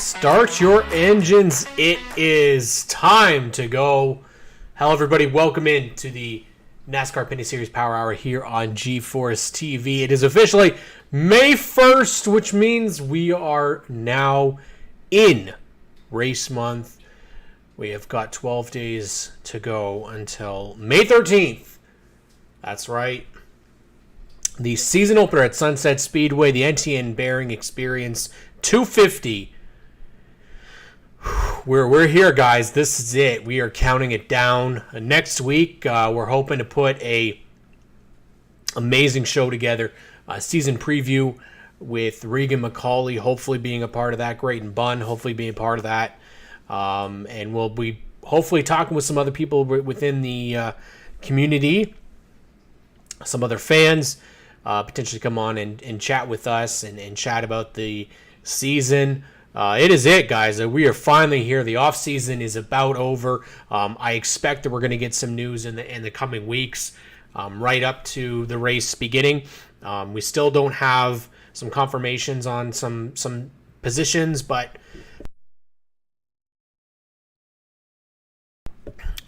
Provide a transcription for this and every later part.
Start your engines. It is time to go. Hello, everybody. Welcome in to the NASCAR Pinty Series Power Hour here on G-Force TV. It is officially May 1st, which means we are now in race month. We have got 12 days to go until May 13th. That's right. The season opener at Sunset Speedway, the NTN Bearing Experience 250. We're here, guys. This is it. We are counting it down. Next week, we're hoping to put a amazing show together. A season preview with Regan McCauley, hopefully being a part of that. Grayton Bunn, hopefully being a part of that. And we'll be hopefully talking with some other people within the community, some other fans, potentially come on and chat with us and chat about the season. It is it, guys. We are finally here. The off season is about over. I expect that we're going to get some news in the coming weeks, right up to the race beginning. We still don't have some confirmations on some positions, but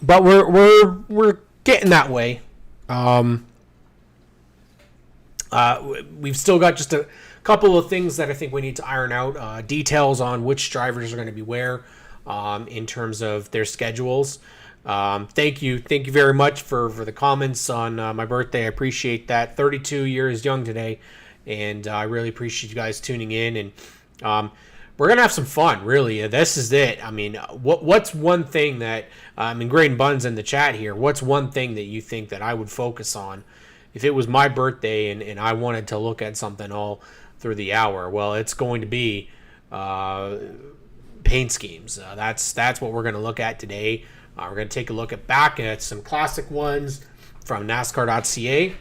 we're getting that way. We've still got just a couple of things that I think we need to iron out. Details on which drivers are going to be where, in terms of their schedules. Thank you very much for the comments on my birthday. I appreciate that. 32 years young today, and I really appreciate you guys tuning in. And we're gonna have some fun. Really, this is it. I mean, what's one thing that Grayton Bunn's in the chat here. What's one thing that you think that I would focus on if it was my birthday and I wanted to look at something all through the hour? Well, it's going to be paint schemes. That's what we're going to look at today. We're going to take a look back at some classic ones from NASCAR.ca.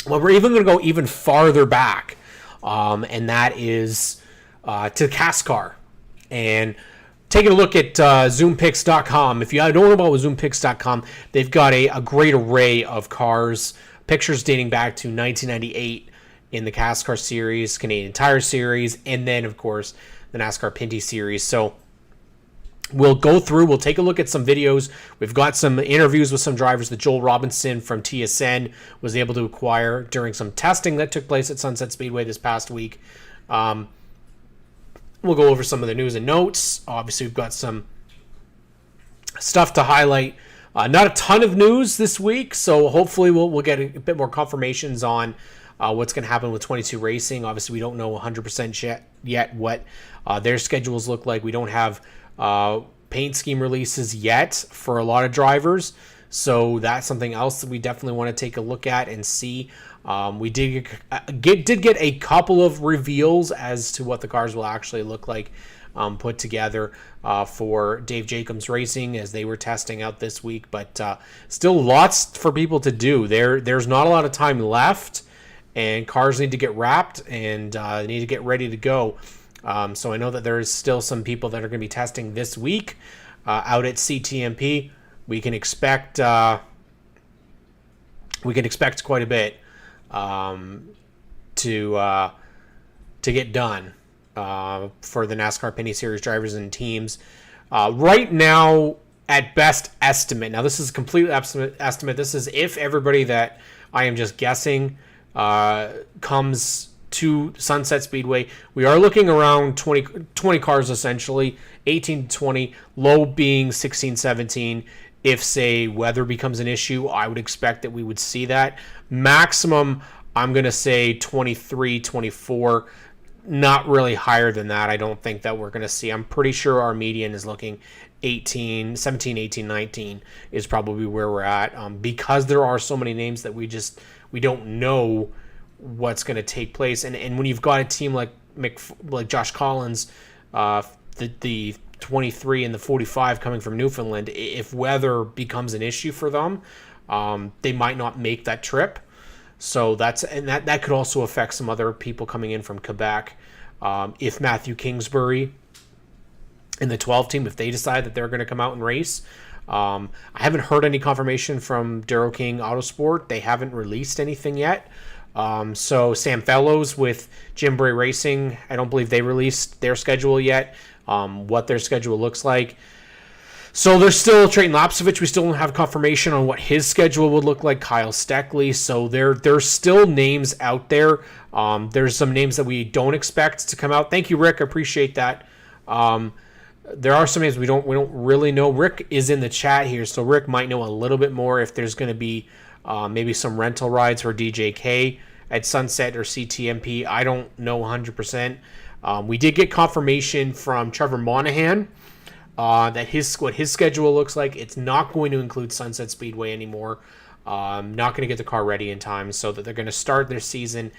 Well, we're even going to go even farther back, and that is to NASCAR. And taking a look at ZoomPix.com. If you don't know about ZoomPix.com, they've got a great array of cars, pictures dating back to 1998 in the NASCAR Series, Canadian Tire Series, and then, of course, the NASCAR Pinty Series. So we'll go through, we'll take a look at some videos. We've got some interviews with some drivers that Joel Robinson from TSN was able to acquire during some testing that took place at Sunset Speedway this past week. We'll go over some of the news and notes. Obviously, we've got some stuff to highlight. Not a ton of news this week, so hopefully we'll get a bit more confirmations on what's going to happen with 22 Racing. Obviously, we don't know 100% yet what their schedules look like. We don't have paint scheme releases yet for a lot of drivers, so that's something else that we definitely want to take a look at and see. We did get a couple of reveals as to what the cars will actually look like put together for Dave Jacobs Racing as they were testing out this week, but still lots for people to do. There's not a lot of time left, and cars need to get wrapped and need to get ready to go. So I know that there's still some people that are going to be testing this week out at CTMP. We can expect quite a bit to get done for the NASCAR Pinty Series drivers and teams. Right now, at best estimate, now this is a complete estimate. This is if everybody that I am just guessing comes to Sunset Speedway. We are looking around 20 cars essentially, 18 to 20, low being 16, 17. If, say, weather becomes an issue, I would expect that we would see that. Maximum, I'm going to say 23, 24. Not really higher than that. I don't think that we're going to see. I'm pretty sure our median is looking 17, 18, 19 is probably where we're at. Because there are so many names that we don't know what's going to take place. And when you've got a team like Josh Collins, the 23 and the 45 coming from Newfoundland, if weather becomes an issue for them, they might not make that trip. So that could also affect some other people coming in from Quebec. If Matthew Kingsbury in the 12 team, if they decide that they're going to come out and race, I haven't heard any confirmation from Darrow King Autosport. They haven't released anything yet. So Sam Fellows with Jim Bray Racing, I don't believe they released their schedule yet, what their schedule looks like. So there's still Trayton Lapsovich. We still don't have confirmation on what his schedule would look like. Kyle Steckley. So there's still names out there. There's some names that we don't expect to come out. Thank you, Rick. I appreciate that. There are some names we don't really know. Rick is in the chat here, so Rick might know a little bit more if there's going to be maybe some rental rides for DJK at Sunset or CTMP. I don't know 100%. We did get confirmation from Trevor Monahan that what his schedule looks like. It's not going to include Sunset Speedway anymore. Not going to get the car ready in time, so that they're going to start their season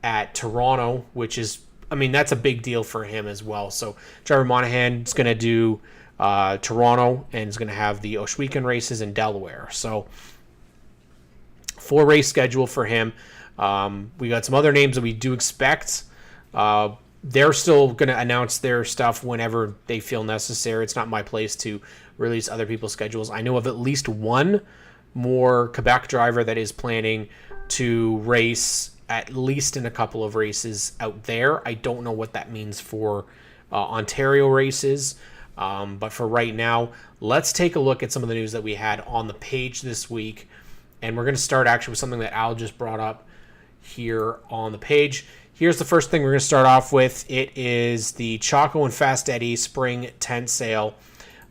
at Toronto, which is, I mean, that's a big deal for him as well. So Trevor Monahan is going to do Toronto, and is going to have the Oshweekend races in Delaware. So 4-race schedule for him. We got some other names that we do expect. They're still going to announce their stuff whenever they feel necessary. It's not my place to release other people's schedules. I know of at least one more Quebec driver that is planning to race at least in a couple of races out there. I don't know what that means for Ontario races. But for right now, let's take a look at some of the news that we had on the page this week. And we're going to start actually with something that Al just brought up here on the page. Here's the first thing we're going to start off with. It is the Chaco and Fast Eddie Spring Tent Sale.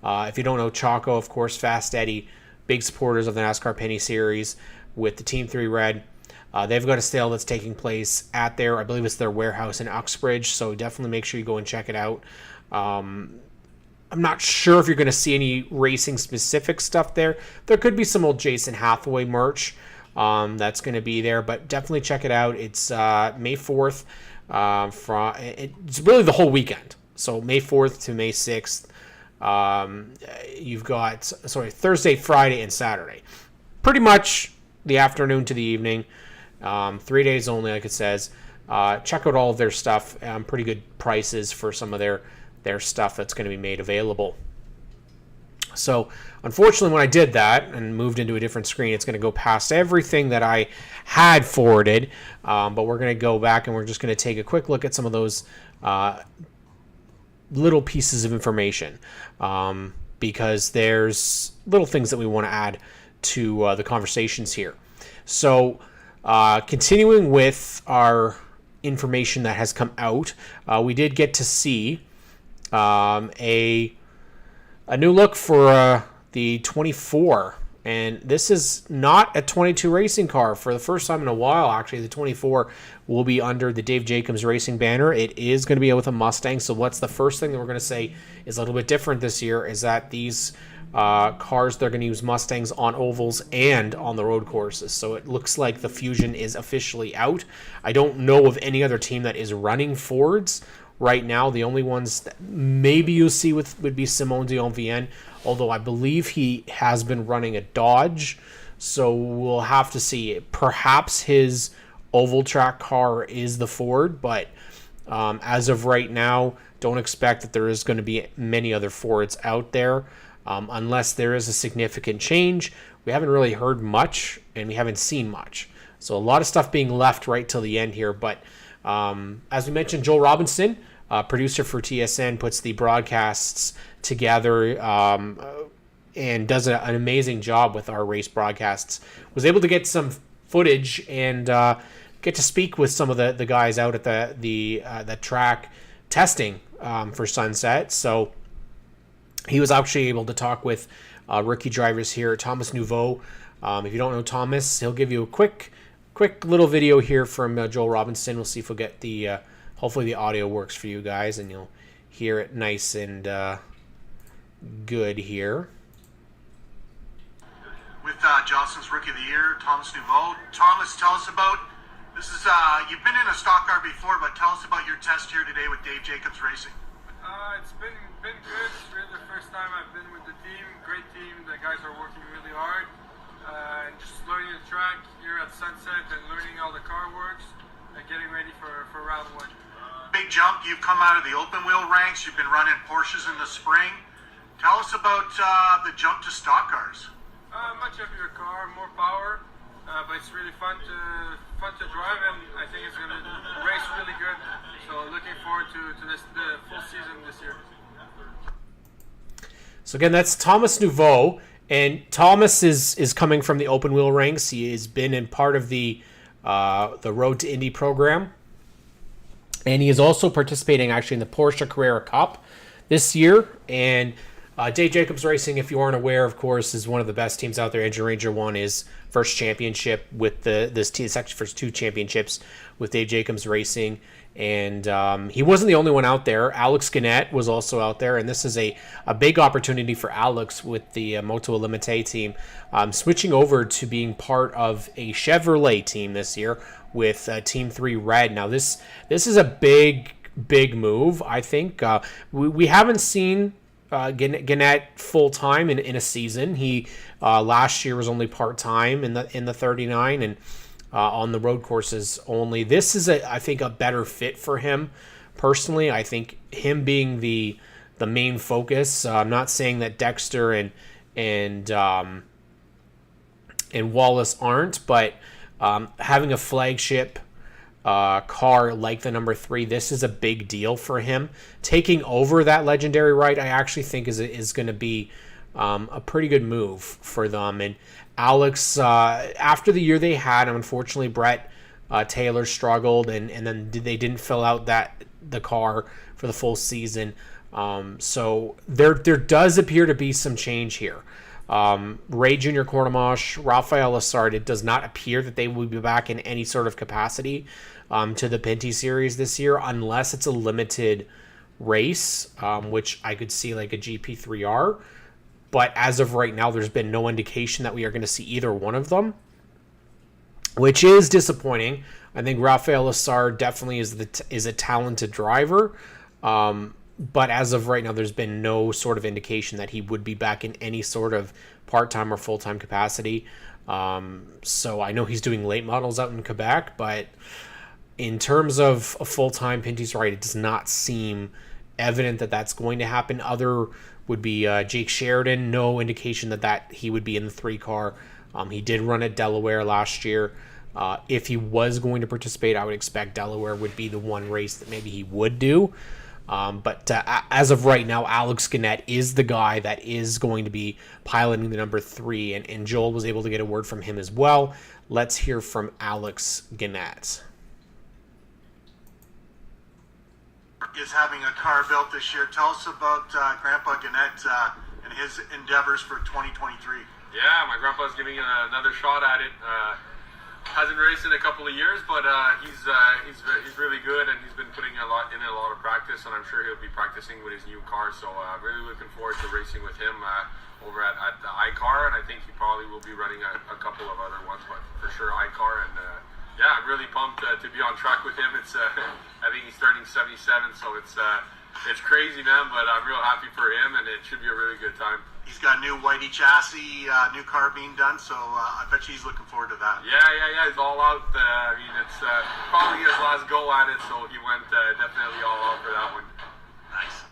If you don't know Chaco, of course, Fast Eddie, big supporters of the NASCAR Pinty Series with the Team 3 Red. They've got a sale that's taking place at their, I believe it's their warehouse in Uxbridge, so definitely make sure you go and check it out. I'm not sure if you're going to see any racing-specific stuff there. There could be some old Jason Hathaway merch that's going to be there, but definitely check it out. It's May 4th. It's really the whole weekend. So May 4th to May 6th. You've got, Thursday, Friday, and Saturday. Pretty much the afternoon to the evening. 3 days only, like it says. Check out all of their stuff. Pretty good prices for some of their stuff that's going to be made available. So, unfortunately, when I did that and moved into a different screen, it's going to go past everything that I had forwarded. But we're going to go back and we're just going to take a quick look at some of those little pieces of information. Because there's little things that we want to add to the conversations here. So, continuing with our information that has come out, we did get to see a new look for the 24, and this is not a 22 racing car. For the first time in a while, actually, the 24 will be under the Dave Jacobs Racing banner. It is going to be with a Mustang. So what's the first thing that we're going to say is a little bit different this year is that these cars, they're going to use Mustangs on ovals and on the road courses. So it looks like the Fusion is officially out. I don't know of any other team that is running Fords right now. The only ones that maybe you'll see would be Simon Dionvien, although I believe he has been running a Dodge. So we'll have to see. Perhaps his oval track car is the Ford, but as of right now, don't expect that there is going to be many other Fords out there. Unless there is a significant change. We haven't really heard much, and we haven't seen much. So a lot of stuff being left right till the end here. But as we mentioned, Joel Robinson, producer for TSN, puts the broadcasts together and does an amazing job with our race broadcasts. Was able to get some footage and get to speak with some of the guys out at the track testing for Sunset. So he was actually able to talk with rookie drivers here, Thomas Nouveau. If you don't know Thomas, he'll give you a quick little video here from Joel Robinson. We'll see if we'll get hopefully the audio works for you guys and you'll hear it nice and good here. With Johnson's Rookie of the Year, Thomas Nouveau. Thomas, tell us about, this is, you've been in a stock car before, but tell us about your test here today with Dave Jacobs Racing. It's been good. It's really the first time I've been with the team. Great team. The guys are working really hard. And just learning the track here at Sunset and learning how the car works and getting ready for round one. Big jump. You've come out of the open wheel ranks. You've been running Porsches in the spring. Tell us about the jump to stock cars. Much heavier car, more power. but it's really fun to drive, and I think it's going to race really good. So looking forward to the full season this year. So again, that's Thomas Nouveau, and Thomas is coming from the open wheel ranks. He has been in part of the Road to Indy program, and he is also participating actually in the Porsche Carrera Cup this year. And Dave Jacobs Racing, if you aren't aware, of course, is one of the best teams out there. Engine Ranger won his first championship with this team. It's actually first 2 championships with Dave Jacobs Racing. And he wasn't the only one out there. Alex Gannett was also out there, and this is a big opportunity for Alex with the Moto Limite team, switching over to being part of a Chevrolet team this year with Team 3 Red. Now this is a big move, I think. We haven't seen Gannett full time in a season. He last year was only part time in the 39 and on the road courses only. This is I think a better fit for him personally. I think him being the main focus. I'm not saying that Dexter and Wallace aren't, but having a flagship car like the number 3, this is a big deal for him. Taking over that legendary ride, I actually think is going to be a pretty good move for them. And Alex, after the year they had, unfortunately Brett Taylor struggled, and then they didn't fill out the car for the full season. So there does appear to be some change here. Ray Jr. Cornamash, Rafael Lassard, it does not appear that they will be back in any sort of capacity to the Pinty series this year, unless it's a limited race, which I could see like a GP3R. But as of right now, there's been no indication that we are going to see either one of them, which is disappointing. I think Rafael Lassard definitely is a talented driver. But as of right now, there's been no sort of indication that he would be back in any sort of part-time or full-time capacity. So I know he's doing late models out in Quebec, but in terms of a full-time Pinty's ride, it does not seem evident that that's going to happen. Other would be Jake Sheridan. No indication that he would be in the 3 car. He did run at Delaware last year. If he was going to participate, I would expect Delaware would be the one race that maybe he would do. But as of right now, Alex Gannett is the guy that is going to be piloting the number 3, and Joel was able to get a word from him as well. Let's hear from Alex Gannett. Is having a car built this year. Tell us about Grandpa Gannett and his endeavors for 2023. Yeah, my grandpa's giving another shot at it. Hasn't raced in a couple of years, but he's really good, and he's been putting a lot of practice, and I'm sure he'll be practicing with his new car. So really looking forward to racing with him over at the iCar, and I think he probably will be running a couple of other ones, but for sure iCar. And yeah, I'm really pumped to be on track with him. It's I think he's turning 77, so it's crazy, man. But I'm real happy for him, and it should be a really good time. He's got a new Whitey chassis, new car being done, so I bet you he's looking forward to that. Yeah, he's all out. I mean, it's probably his last go at it, so he went definitely all out for that one. Nice.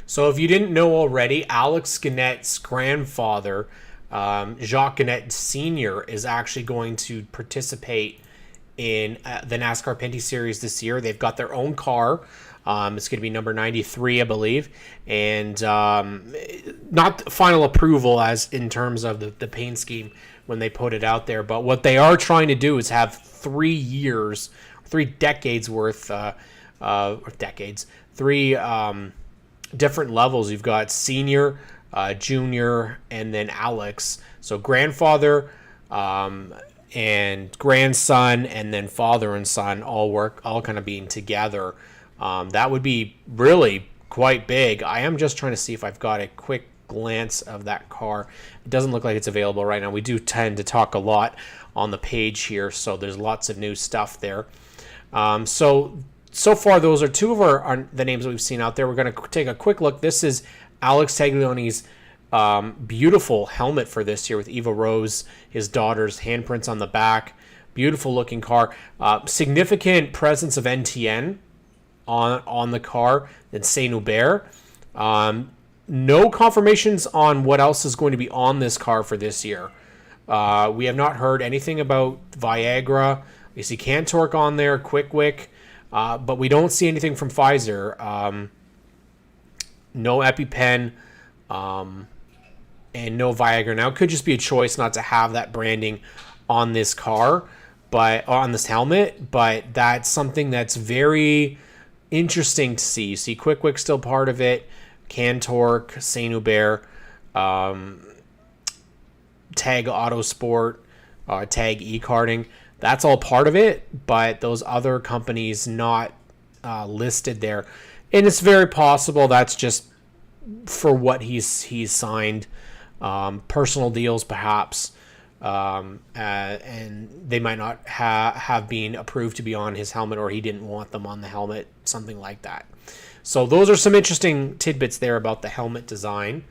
So if you didn't know already, Alex Gannett's grandfather, Jacques Gannett Sr., is actually going to participate in the NASCAR Pinty Series this year. They've got their own car. It's going to be number 93, I believe, and not final approval as in terms of the paint scheme when they put it out there. But what they are trying to do is have 3 decades worth, three different levels. You've got senior, junior, and then Alex. So grandfather, and grandson, and then father and son all kind of being together. That would be really quite big. I am just trying to see if I've got a quick glance of that car. It doesn't look like it's available right now. We do tend to talk a lot on the page here, so there's lots of new stuff there. So far, those are two of the names that we've seen out there. We're going to take a quick look. This is Alex Taglioni's beautiful helmet for this year with Eva Rose, his daughter's handprints on the back. Beautiful looking car. Significant presence of NTN on the car than Saint-Hubert. No confirmations on what else is going to be on this car for this year. We have not heard anything about Viagra. We see Cantork on there, Quick, but we don't see anything from Pfizer. No EpiPen, and no Viagra. Now, it could just be a choice not to have that branding on this car, but on this helmet, but that's something that's very interesting to see. You see Quick still part of it, Cantork, Saint Hubert, Tag Autosport, Tag e-karting. That's all part of it, but those other companies not listed there. And it's very possible that's just for what he's signed, personal deals perhaps, and they might not have been approved to be on his helmet, or he didn't want them on the helmet, something like that. So those are some interesting tidbits there about the helmet design.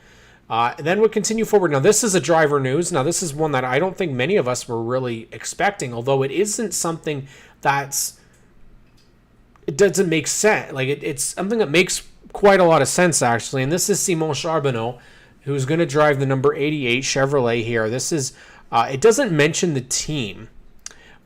Then we'll continue forward. Now, this is a driver news. Now, this is one that I don't think many of us were really expecting, although it isn't something it doesn't make sense. Like, it's something that makes quite a lot of sense, actually. And this is Simon Charbonneau, who's going to drive the number 88 Chevrolet here. This is, it doesn't mention the team,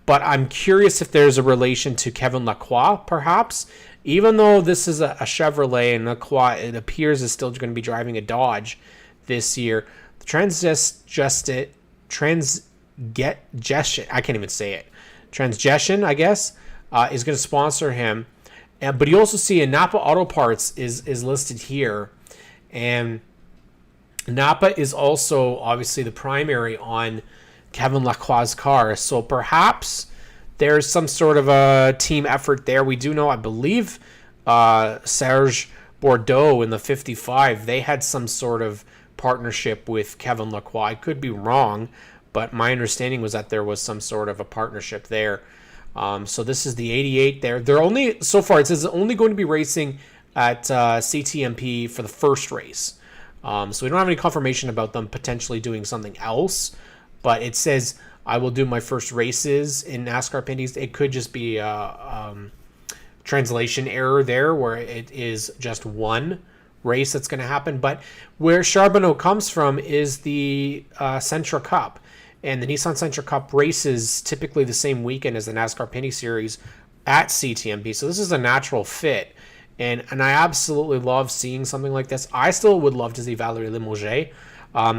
but I'm curious if there's a relation to Kevin Lacroix, perhaps. Even though this is a Chevrolet and Lacroix, it appears, is still going to be driving a Dodge this year. The Transgestion, I guess, is going to sponsor him. But you also see Napa Auto Parts is listed here. And Napa is also obviously the primary on Kevin Lacroix's car. So perhaps there's some sort of a team effort there. We do know, I believe, Serge Bordeaux in the 55, they had some sort of partnership with Kevin Lacroix. I could be wrong, but my understanding was that there was some sort of a partnership there. So this is the 88 there. They're only, so far, it says only going to be racing at CTMP for the first race. So we don't have any confirmation about them potentially doing something else, but it says I will do my first races in NASCAR Pinties. It could just be a translation error there where it is just one race that's going to happen. But where Charbonneau comes from is the Sentra Cup. And the Nissan Sentra Cup races typically the same weekend as the NASCAR Pinty Series at CTMP. So this is a natural fit. And I absolutely love seeing something like this. I still would love to see Valérie Limouget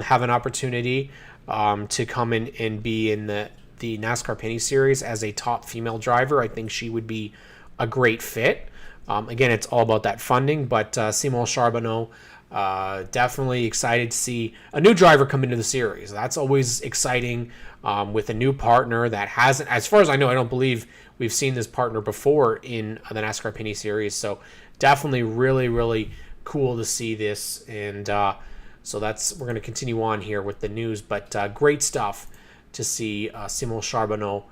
have an opportunity to come in and be in the NASCAR Pinty Series as a top female driver. I think she would be a great fit. Again, it's all about that funding, but Simon Charbonneau, definitely excited to see a new driver come into the series. That's always exciting with a new partner that hasn't, as far as I know, I don't believe we've seen this partner before in the NASCAR Pinty Series. So definitely really, really cool to see this. And so we're going to continue on here with the news, but great stuff to see Simon Charbonneau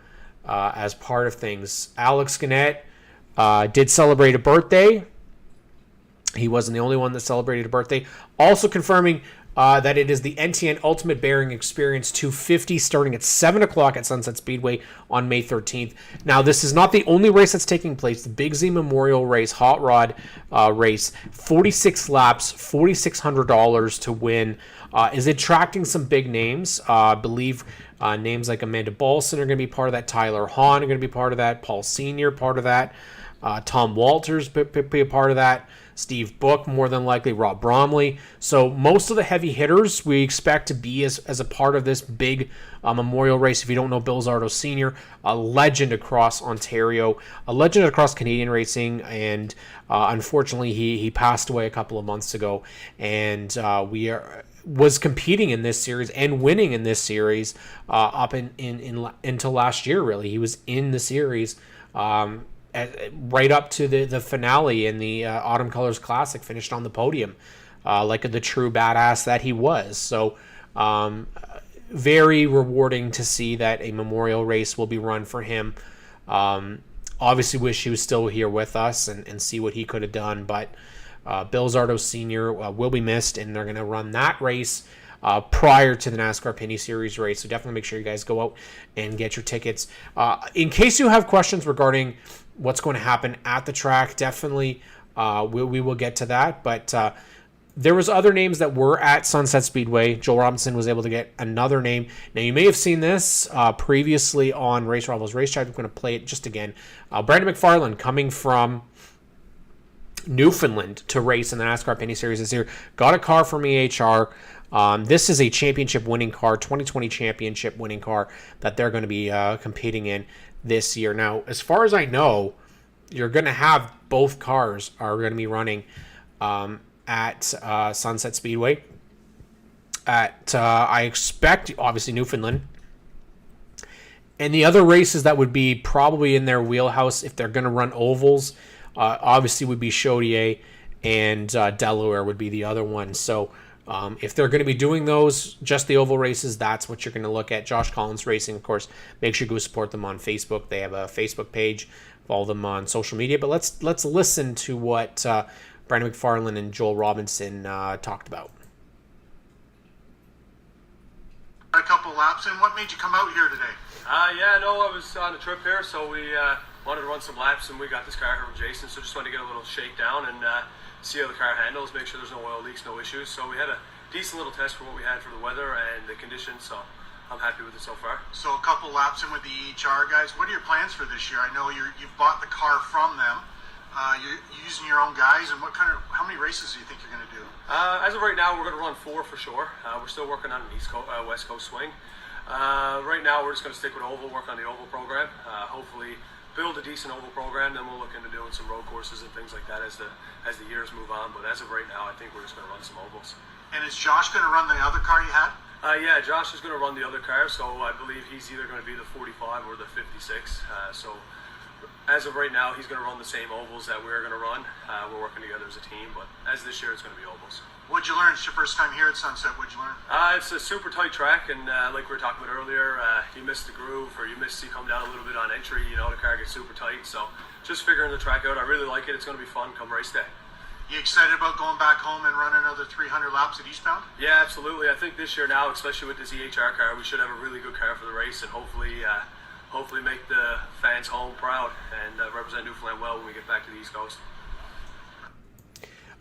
as part of things. Alex Gannett did celebrate a birthday. He wasn't the only one that celebrated a birthday. Also confirming that it is the NTN Ultimate Bearing Experience 250 starting at 7 o'clock at Sunset Speedway on May 13th. Now, this is not the only race that's taking place. The Big Z Memorial Race, Hot Rod race, 46 laps, $4,600 to win. Is attracting some big names. I believe names like Amanda Balson are going to be part of that. Tyler Hahn are going to be part of that. Paul Sr. part of that. Tom Walters be a part of that. Steve Book, more than likely, Rob Bromley. So most of the heavy hitters we expect to be as a part of this big memorial race. If you don't know Bill Zardo Sr., a legend across Ontario, a legend across Canadian racing, and unfortunately he passed away a couple of months ago. And was competing in this series and winning in this series up until last year, really. He was in the series right up to the finale in the Autumn Colors Classic, finished on the podium like the true badass that he was. So very rewarding to see that a memorial race will be run for him. Obviously wish he was still here with us and see what he could have done, but Bill Zardo Sr. Will be missed, and they're going to run that race prior to the NASCAR Pinty Series race. So definitely make sure you guys go out and get your tickets. In case you have questions regarding what's going to happen at the track, definitely we will get to that. But There was other names that were at Sunset Speedway. Joel Robinson was able to get another name. Now, you may have seen this previously on Race Rivals Racetrack. I'm going to play it just again. Brandon McFarland coming from Newfoundland to race in the NASCAR Pinty Series this year. Got a car from EHR. This is a championship winning car, 2020 championship winning car that they're going to be competing in this year. Now, as far as I know, you're going to have both cars are going to be running at Sunset Speedway. I expect, obviously, Newfoundland. And the other races that would be probably in their wheelhouse if they're going to run ovals, obviously would be Chaudier, and Delaware would be the other one. So if they're going to be doing those, just the oval races, that's what you're going to look at. Josh Collins Racing, of course, make sure you go support them on Facebook. They have a Facebook page. Follow them on social media. But let's listen to what Brandon McFarland and Joel Robinson talked about. A couple laps, and what made you come out here today? I was on a trip here, so we wanted to run some laps, and we got this car here from Jason, so just wanted to get a little shakedown and see how the car handles, make sure there's no oil leaks, no issues. So we had a decent little test for what we had for the weather and the conditions, so I'm happy with it so far. So a couple laps in with the EHR guys. What are your plans for this year? I know you've bought the car from them. You're using your own guys, and how many races do you think you're going to do? As of right now, we're going to run 4 for sure. We're still working on an West Coast swing. Right now, we're just going to stick with oval, work on the oval program. Hopefully, build a decent oval program. Then we'll look into doing some road courses and things like that as the years move on. But as of right now, I think we're just going to run some ovals. And is Josh going to run the other car you had? Yeah, Josh is going to run the other car. So I believe he's either going to be the 45 or the 56. So as of right now, he's going to run the same ovals that we're going to run. We're working together as a team. But as this year, it's going to be ovals. What'd you learn? It's your first time here at Sunset. What'd you learn? It's a super tight track, and like we were talking about earlier, you miss the groove or you come down a little bit on entry, the car gets super tight. So just figuring the track out. I really like it. It's going to be fun come race day. You excited about going back home and running another 300 laps at Eastbound? Yeah, absolutely. I think this year now, especially with this EHR car, we should have a really good car for the race, and hopefully make the fans home proud and represent Newfoundland well when we get back to the East Coast.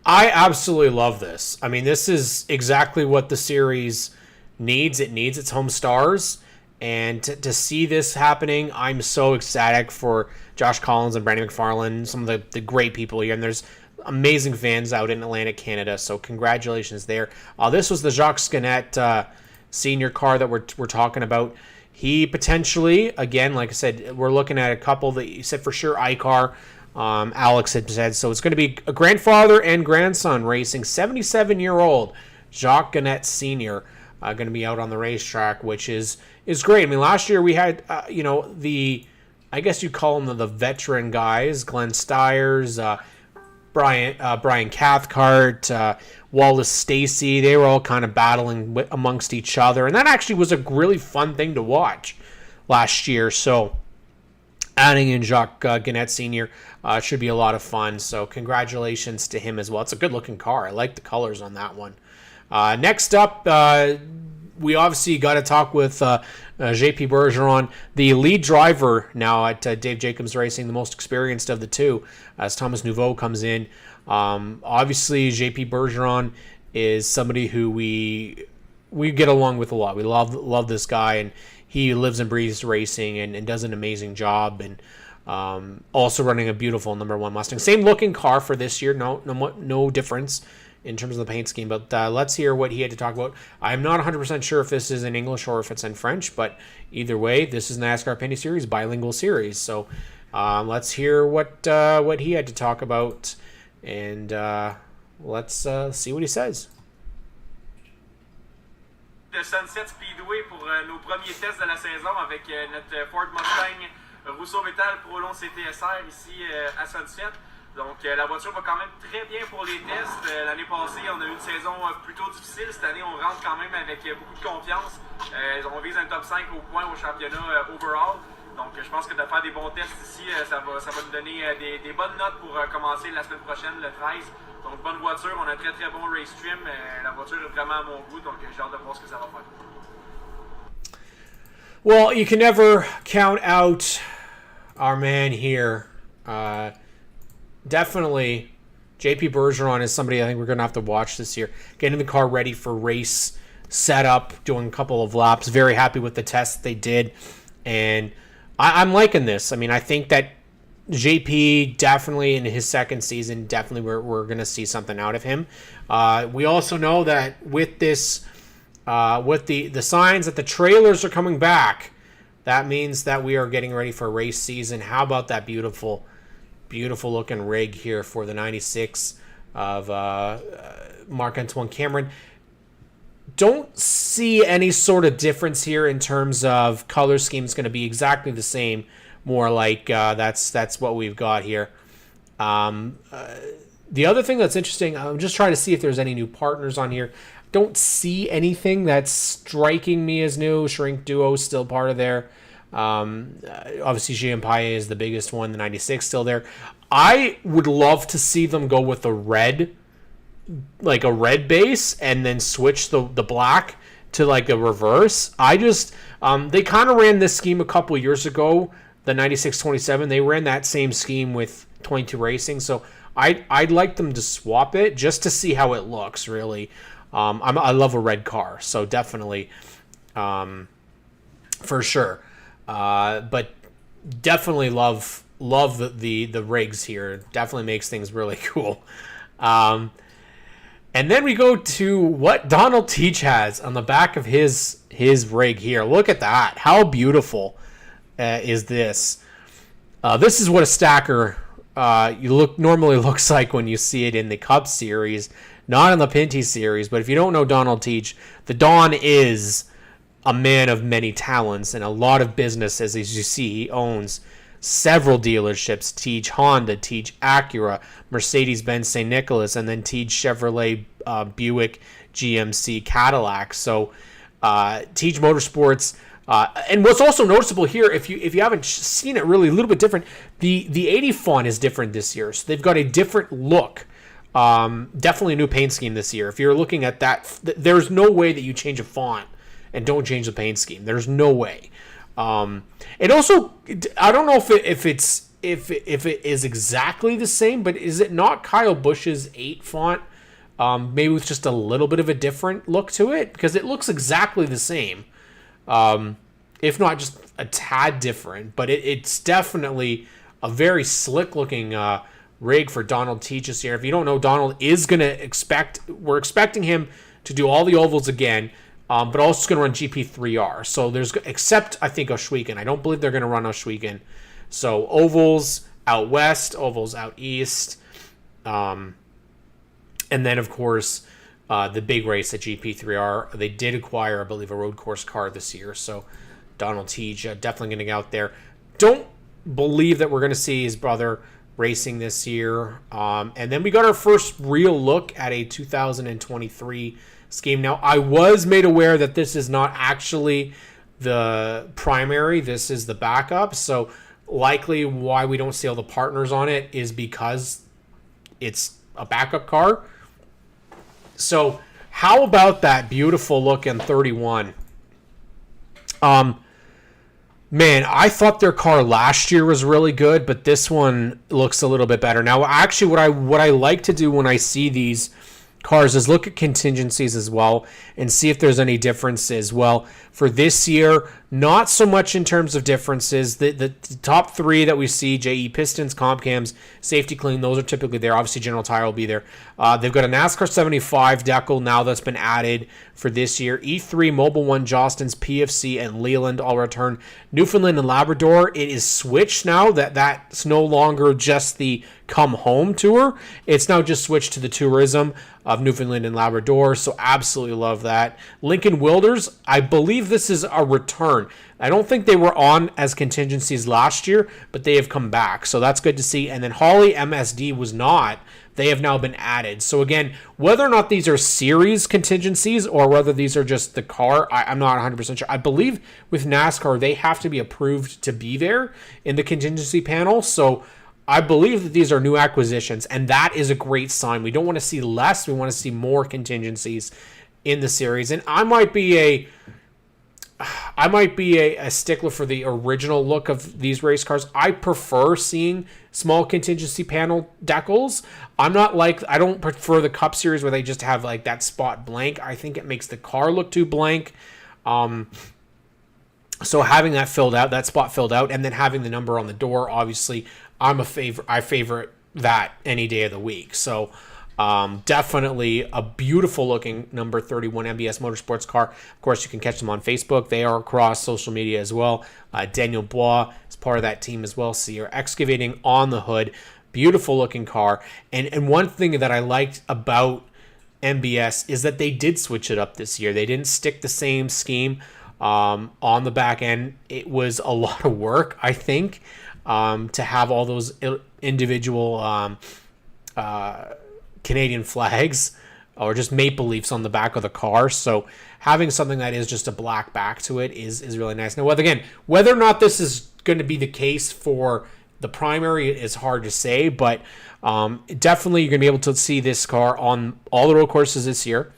I absolutely love this. I mean, this is exactly what the series needs. It needs its home stars. And to see this happening, I'm so ecstatic for Josh Collins and Brandon McFarland, some of the great people here. And there's amazing fans out in Atlantic Canada, so congratulations there. This was the Jacques Scanette senior car that we're talking about. He potentially, again, like I said, we're looking at a couple that you said for sure iCar. Alex had said, so it's going to be a grandfather and grandson racing. 77-year-old Jacques Gannett Sr. Going to be out on the racetrack, which is great. I mean, last year we had, I guess you call them the veteran guys, Glenn Stiers, Brian Cathcart, Wallace Stacy. They were all kind of battling amongst each other, and that actually was a really fun thing to watch last year. So adding in Jacques Gannett Sr. Should be a lot of fun. So congratulations to him as well. It's a good-looking car. I like the colors on that one. Next up, we obviously got to talk with JP Bergeron, the lead driver now at Dave Jacobs Racing, the most experienced of the two, as Thomas Nouveau comes in. Obviously, JP Bergeron is somebody who we get along with a lot. We love this guy, and he lives and breathes racing and does an amazing job, and also running a beautiful number 1 Mustang. Same looking car for this year, no difference in terms of the paint scheme, but let's hear what he had to talk about. I'm not 100% sure if this is in English or if it's in French, but either way, this is NASCAR Pinty Series, bilingual series. So let's hear what he had to talk about, and let's see what he says. De Sunset Speedway pour nos premiers tests de la saison avec notre Ford Mustang Rousseau Métal Prolon CTSR ici à Sunset. Donc la voiture va quand même très bien pour les tests. L'année passée, on a eu une saison plutôt difficile. Cette année, on rentre quand même avec beaucoup de confiance. On vise un top 5 au point au championnat overall. Donc je pense que de faire des bons tests ici, ça va nous donner des bonnes notes pour commencer la semaine prochaine, le 13. Donc bonne voiture, on a un très très bon race trim. La voiture est vraiment à mon goût, donc j'ai hâte de voir ce que ça va faire. Well, you can never count out our man here. Definitely JP Bergeron is somebody I think we're going to have to watch this year. Getting the car ready for race setup, doing a couple of laps. Very happy with the test they did. And I'm liking this. I mean, I think that JP definitely in his second season, definitely we're going to see something out of him. We also know that with this, with the signs that the trailers are coming back, that means that we are getting ready for race season. How about that beautiful looking rig here for the 96 of Marc-Antoine Cameron. Don't see any sort of difference here in terms of color scheme. Is going to be exactly the same. More like that's what we've got here. The other thing that's interesting, I'm just trying to see if there's any new partners on here. Don't see anything that's striking me as new. Shrink Duo is still part of there. Obviously, Jean Paye is the biggest one. The 96 still there. I would love to see them go with a red base and then switch the black to like a reverse. I just they kind of ran this scheme a couple of years ago. The 96-27, they ran that same scheme with 22 Racing. So I'd like them to swap it just to see how it looks. Really, I love a red car, so definitely, for sure. But definitely love the rigs here. Definitely makes things really cool. And then we go to what Donald Teach has on the back of his rig here. Look at that. How beautiful is this? This is what a stacker normally looks like when you see it in the Cup Series, not in the Pinty Series. But if you don't know Donald Teach, the Don is a man of many talents and a lot of businesses. As you see, he owns several dealerships: Teach Honda, Teach Acura, Mercedes-Benz St. Nicholas, and then Teach Chevrolet, Buick, GMC, Cadillac. So Teach Motorsports. And what's also noticeable here, if you haven't seen it, really a little bit different, the 80 font is different this year. So they've got a different look. Definitely a new paint scheme this year. If you're looking at that, there's no way that you change a font and don't change the paint scheme. There's no way. It also, I don't know if it is exactly the same, but is it not Kyle Busch's 8 font? Maybe with just a little bit of a different look to it, because it looks exactly the same. If not just a tad different, but it's definitely a very slick looking rig for Donald Teach this year. If you don't know, Donald is going to we're expecting him to do all the ovals again, but also going to run GP3R. So except I think Oshwegan. I don't believe they're going to run Oshwegan. So ovals out west, ovals out east, and then of course the big race at GP3R. They did acquire, I believe, a road course car this year. So Donald Teach definitely going to get out there. Don't believe that we're going to see his brother racing this year. And then we got our first real look at a 2023 scheme. Now, I was made aware that this is not actually the primary. This is the backup. So likely why we don't see all the partners on it is because it's a backup car. So how about that beautiful look in 31? Man, I thought their car last year was really good, but this one looks a little bit better. Now, actually, what I like to do when I see these cars is look at contingencies as well and see if there's any differences. Well, for this year, not so much in terms of differences. The top three that we see, JE Pistons, Comp Cams, Safety Clean, those are typically there. Obviously, General Tire will be there. They've got a NASCAR 75 decal now that's been added for this year. E3, Mobile One, Jostens, PFC, and Leland all return. Newfoundland and Labrador, it is switched now. That's no longer just the come home tour. It's now just switched to the tourism of Newfoundland and Labrador, so absolutely love that. Lincoln Wilders, I believe this is a return. I don't think they were on as contingencies last year, but they have come back, so that's good to see. And then Holly MSD was not. They have now been added. So again, whether or not these are series contingencies or whether these are just the car, I'm not 100% sure. I believe with NASCAR, they have to be approved to be there in the contingency panel, so I believe that these are new acquisitions, and that is a great sign. We don't want to see less. We want to see more contingencies in the series. And I might be I might be a stickler for the original look of these race cars. I prefer seeing small contingency panel decals. I don't prefer the Cup Series where they just have like that spot blank. I think it makes the car look too blank. So having that spot filled out, and then having the number on the door, obviously, I favor that any day of the week. So definitely a beautiful looking number 31 MBS Motorsports car. Of course, you can catch them on Facebook. They are across social media as well. Daniel Bois is part of that team as well. So you're excavating on the hood. Beautiful looking car. And one thing that I liked about MBS is that they did switch it up this year. They didn't stick the same scheme on the back end. It was a lot of work, I think, to have all those individual Canadian flags or just maple leafs on the back of the car. So having something that is just a black back to it is really nice. Now, whether or not this is going to be the case for the primary is hard to say, but definitely you're going to be able to see this car on all the road courses this year.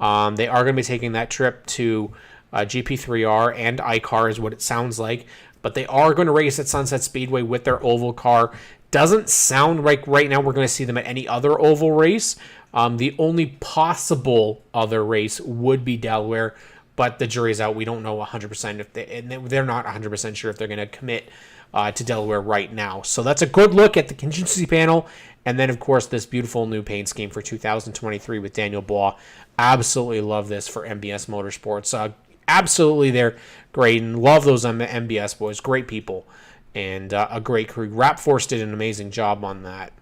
They are going to be taking that trip to GP3R and iCar is what it sounds like, but they are going to race at Sunset Speedway with their oval car. Doesn't sound like right now we're going to see them at any other oval race. The only possible other race would be Delaware, but the jury's out. We don't know 100% they're not 100% sure if they're going to commit to Delaware right now. So that's a good look at the contingency panel. And then, of course, this beautiful new paint scheme for 2023 with Daniel Bois. Absolutely love this for MBS Motorsports. Absolutely, they're great, and love those MBS boys. Great people, and a great crew. Rap Force did an amazing job on that.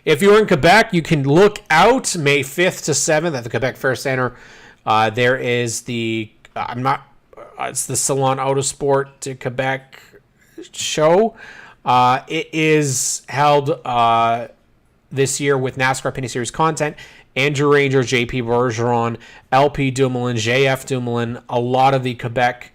If you're in Quebec, you can look out May 5th to 7th at the Quebec Fair Center. There is it's the Salon Autosport de Quebec show. It is held this year with NASCAR Pinty Series content. Andrew Ranger, JP Bergeron, LP Dumoulin, JF Dumoulin. A lot of the Quebec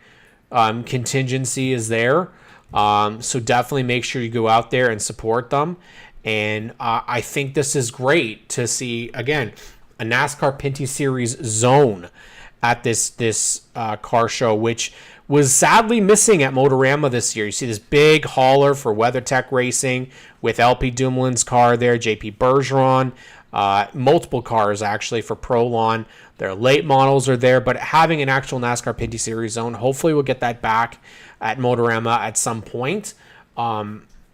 contingency is there. So definitely make sure you go out there and support them. And I think this is great to see, again, a NASCAR Pinty Series zone at this car show, which was sadly missing at Motorama this year. You see this big hauler for WeatherTech Racing with LP Dumoulin's car there, JP Bergeron, multiple cars actually for Prolon. Their late models are there, but having an actual NASCAR Pinty Series zone, hopefully we'll get that back at Motorama at some point.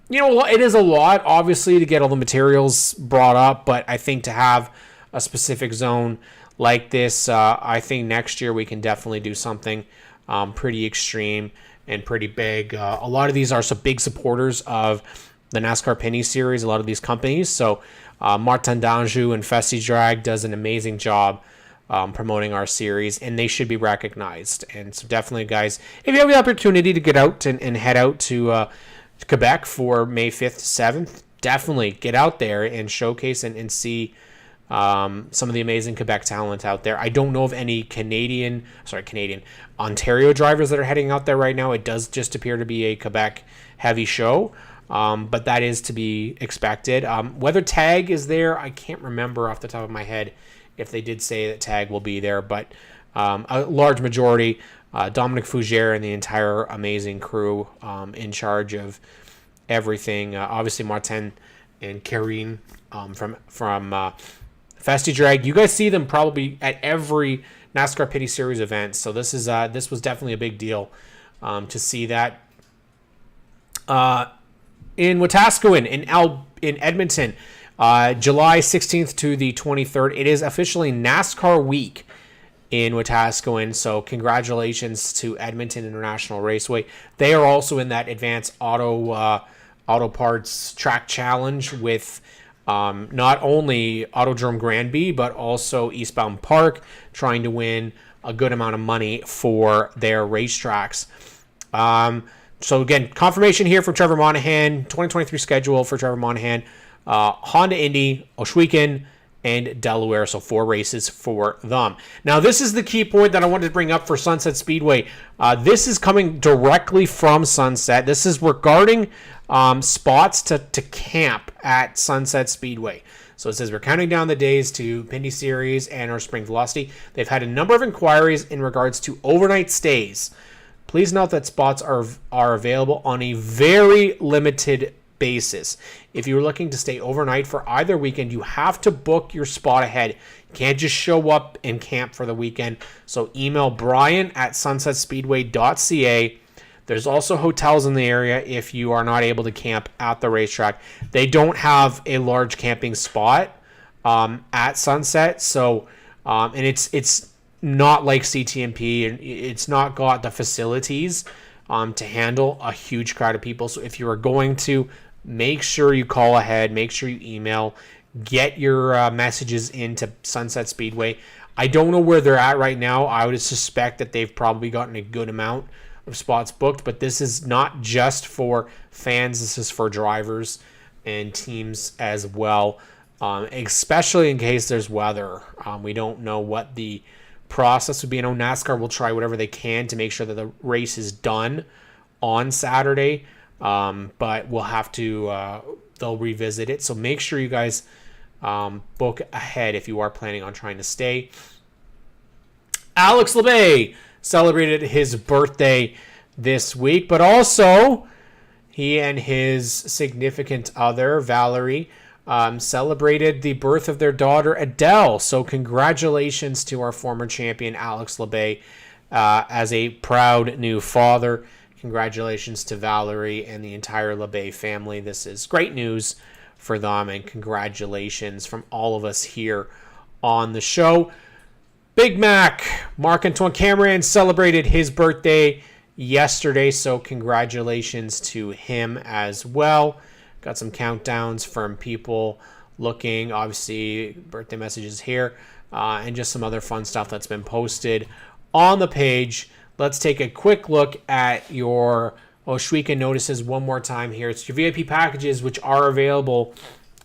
It is a lot, obviously, to get all the materials brought up, but I think to have a specific zone like this, I think next year we can definitely do something pretty extreme and pretty big. A lot of these are some big supporters of the NASCAR Pinty Series, a lot of these companies. So Martin Danjou and Festi Drag does an amazing job promoting our series, and they should be recognized. And so definitely, guys, if you have the opportunity to get out and head out to Quebec for May 5th to 7th, definitely get out there and showcase and see some of the amazing Quebec talent out there. I don't know of any Canadian Ontario drivers that are heading out there right now. It does just appear to be a Quebec heavy show, but that is to be expected. Whether Tag is there, I can't remember off the top of my head if they did say that Tag will be there, but a large majority, Dominic Fougere and the entire amazing crew in charge of everything. Obviously, Martin and Karine from Festi Drag. You guys see them probably at every NASCAR Pinty Series event, so this was definitely a big deal to see that. In Wetaskiwin, in Edmonton, July 16th to the 23rd, it is officially NASCAR Week in Wetaskiwin, so congratulations to Edmonton International Raceway. They are also in that advanced auto parts track challenge with not only Autodrome Granby, but also Eastbound Park, trying to win a good amount of money for their racetracks. So again, confirmation here from Trevor Monahan, 2023 schedule for Trevor Monahan, Honda Indy, Ohsweken, and Delaware, so 4 races for them. Now, this is the key point that I wanted to bring up for Sunset Speedway. This is coming directly from Sunset. This is regarding spots to camp at Sunset Speedway. So it says we're counting down the days to Pinty Series and our Spring Velocity. They've had a number of inquiries in regards to overnight stays. Please note that spots are available on a very limited basis. If you're looking to stay overnight for either weekend, you have to book your spot ahead. You can't just show up and camp for the weekend. So email Brian at sunsetspeedway.ca. There's also hotels in the area if you are not able to camp at the racetrack. They don't have a large camping spot at Sunset, so and it's not like CTMP, and it's not got the facilities to handle a huge crowd of people. So if you are going to, make sure you call ahead, make sure you email, get your messages into Sunset Speedway. I don't know where they're at right now. I would suspect that they've probably gotten a good amount of spots booked, but this is not just for fans. This is for drivers and teams as well, especially in case there's weather. We don't know what the process would be. I know NASCAR will try whatever they can to make sure that the race is done on Saturday, but we'll have to they'll revisit it. So make sure you guys book ahead if you are planning on trying to stay. Alex LeBay celebrated his birthday this week, but also he and his significant other, Valerie, celebrated the birth of their daughter, Adele. So congratulations to our former champion, Alex LeBay, as a proud new father. Congratulations to Valerie and the entire LeBay family. This is great news for them, and congratulations from all of us here on the show. Big Mac, Marc-Antoine Cameron, celebrated his birthday yesterday, so congratulations to him as well. Got some countdowns from people looking, obviously, birthday messages here, and just some other fun stuff that's been posted on the page. Let's take a quick look at your Oshwika notices one more time here. It's your VIP packages, which are available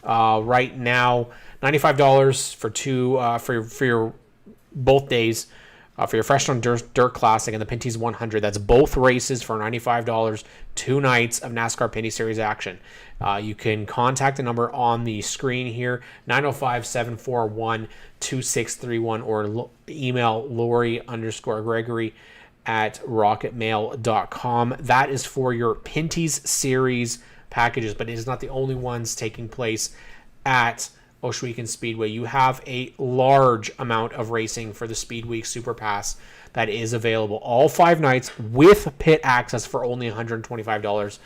right now. $95 for two for your both days for your Freshman Dirt Classic and the Pinty's 100. That's both races for $95, 2 nights of NASCAR Pinty Series action. You can contact the number on the screen here, 905-741-2631, or email Lori_Gregory at rocketmail.com. That is for your Pinty's Series packages, but it is not the only ones taking place at Oshwegan Speedway. You have a large amount of racing for the Speed Week Super Pass that is available all 5 nights with pit access for only $125.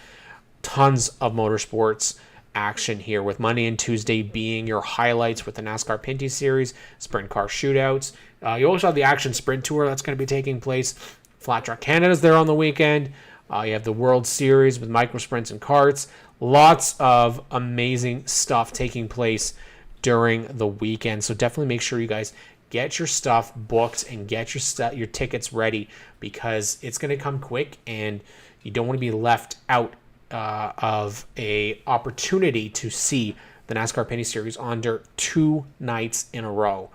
Tons of motorsports action here, with Monday and Tuesday being your highlights with the NASCAR Pinty Series, Sprint Car Shootouts. You also have the Action Sprint Tour that's going to be taking place. Flat Track Canada's there on the weekend. You have the World Series with micro sprints and karts. Lots of amazing stuff taking place during the weekend. So definitely make sure you guys get your stuff booked and get your tickets ready, because it's going to come quick and you don't want to be left out of a opportunity to see the NASCAR Pinty Series on dirt 2 nights in a row.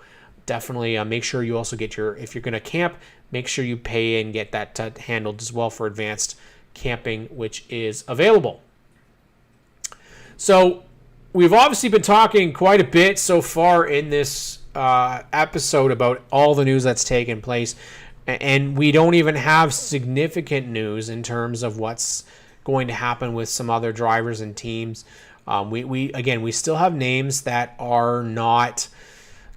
Definitely make sure you also get if you're going to camp, make sure you pay and get that handled as well for advanced camping, which is available. So we've obviously been talking quite a bit so far in this episode about all the news that's taken place, and we don't even have significant news in terms of what's going to happen with some other drivers and teams. We still have names that are not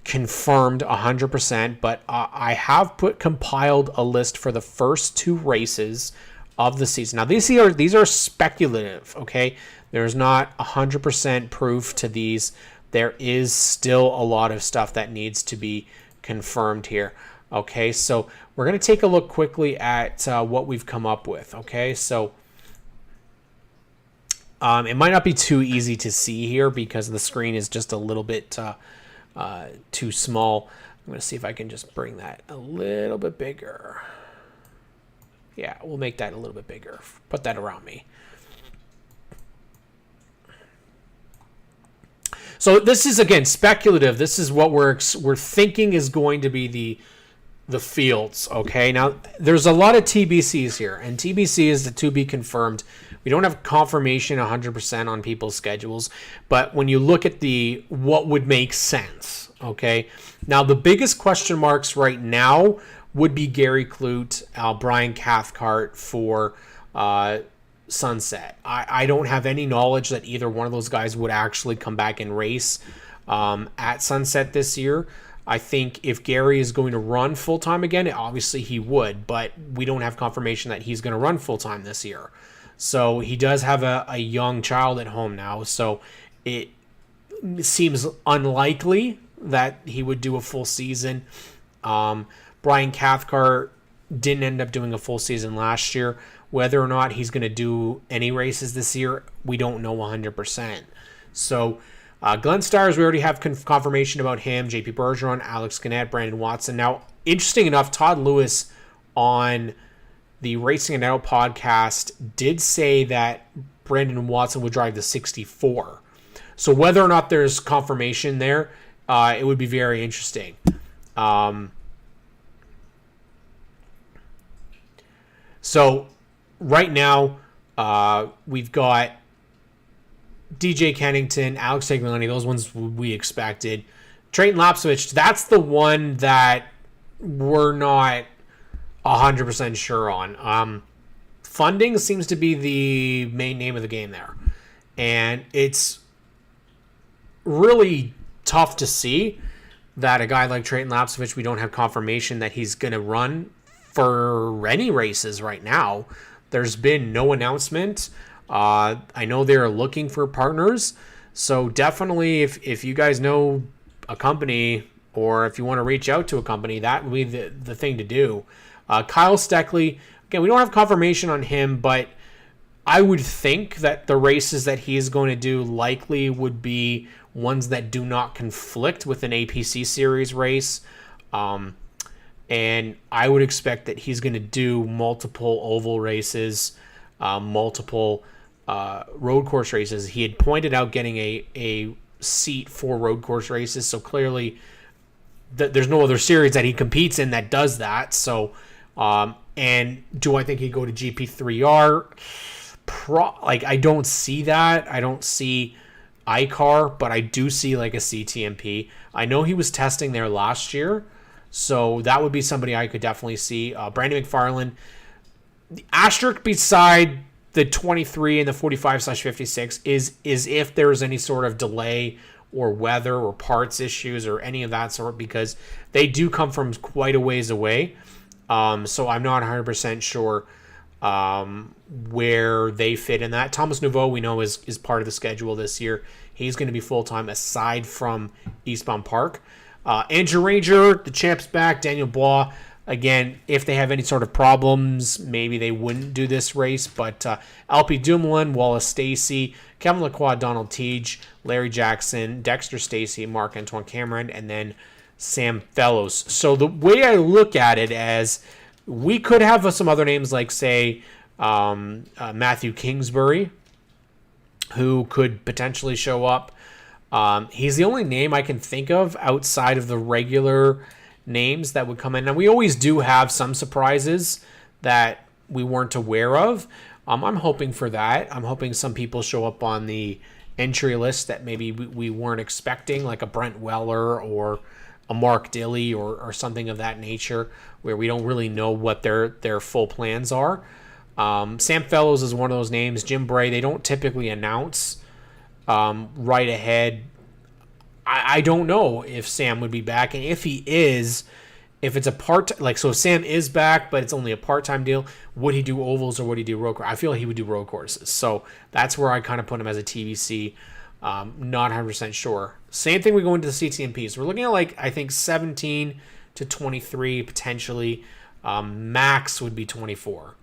confirmed 100%, but I have compiled a list for the first 2 races of the season. Now these are speculative, okay? There's not 100% proof to these. There is still a lot of stuff that needs to be confirmed here. Okay, so we're going to take a look quickly at what we've come up with. Okay, so it might not be too easy to see here because the screen is just a little bit too small. I'm going to see if I can just bring that a little bit bigger. Yeah, we'll make that a little bit bigger. Put that around me. So this is, again, speculative. This is what we're thinking is going to be the fields, okay? Now, there's a lot of TBCs here, and TBC is the to be confirmed We don't have confirmation 100% on people's schedules, but when you look at what would make sense, okay? Now, the biggest question marks right now would be Gary Clute, Brian Cathcart for Sunset. I don't have any knowledge that either one of those guys would actually come back and race at Sunset this year. I think if Gary is going to run full-time again, obviously he would, but we don't have confirmation that he's going to run full-time this year. So he does have a young child at home now, so it seems unlikely that he would do a full season. Brian Cathcart didn't end up doing a full season last year. Whether or not he's going to do any races this year, we don't know 100%. So Glenn Stires, we already have confirmation about him. JP Bergeron, Alex Gannett, Brandon Watson. Now, interesting enough, Todd Lewis on the Racing and Out podcast did say that Brandon Watson would drive the 64. So whether or not there's confirmation there, it would be very interesting. So right now, we've got DJ Kennington, Alex Tagliani, those ones we expected. Trayton Lapsovich, that's the one that we're not 100% sure on. Funding seems to be the main name of the game there. And it's really tough to see that a guy like Trayton Lapsovich, we don't have confirmation that he's going to run for any races right now. There's been no announcement. I know they're looking for partners, so definitely if you guys know a company or if you want to reach out to a company, that would be the thing to do. Kyle Steckley, again, we don't have confirmation on him, but I would think that the races that he is going to do likely would be ones that do not conflict with an APC series race. And I would expect that he's going to do multiple oval races, multiple road course races. He had pointed out getting a seat for road course races, so clearly there's no other series that he competes in that does that. So, and do I think he'd go to GP3R? I don't see that. I don't see iCar, but I do see like a CTMP. I know he was testing there last year, so that would be somebody I could definitely see. Brandon McFarland. The asterisk beside the 23 and the 45/56 is if there is any sort of delay or weather or parts issues or any of that sort, because they do come from quite a ways away. So I'm not 100% sure where they fit in that. Thomas Nouveau, we know, is part of the schedule this year. He's going to be full-time aside from Eastbound Park. Andrew Ranger, the champ's back. Daniel Bois, again, if they have any sort of problems, maybe they wouldn't do this race. But LP Dumoulin, Wallace Stacy, Kevin Lacroix, Donald Teague, Larry Jackson, Dexter Stacy, Marc-Antoine Cameron, and then Sam Fellows. So the way I look at it as we could have some other names like, say, Matthew Kingsbury, who could potentially show up. He's the only name I can think of outside of the regular names that would come in. Now, we always do have some surprises that we weren't aware of. I'm hoping for that. I'm hoping some people show up on the entry list that maybe we weren't expecting, like a Brent Weller or a Mark Dilley or something of that nature, where we don't really know what their full plans are. Sam Fellows is one of those names. Jim Bray, they don't typically announce right ahead. I don't know if Sam would be back, and if he is, if it's a so Sam is back, but it's only a part-time deal, would he do ovals or would he do road courses? I feel he would do road courses, so that's where I kind of put him as a TBC. Not 100% sure. Same thing we go into the CTMPs. We're looking at I think 17 to 23 potentially. Max would be 24.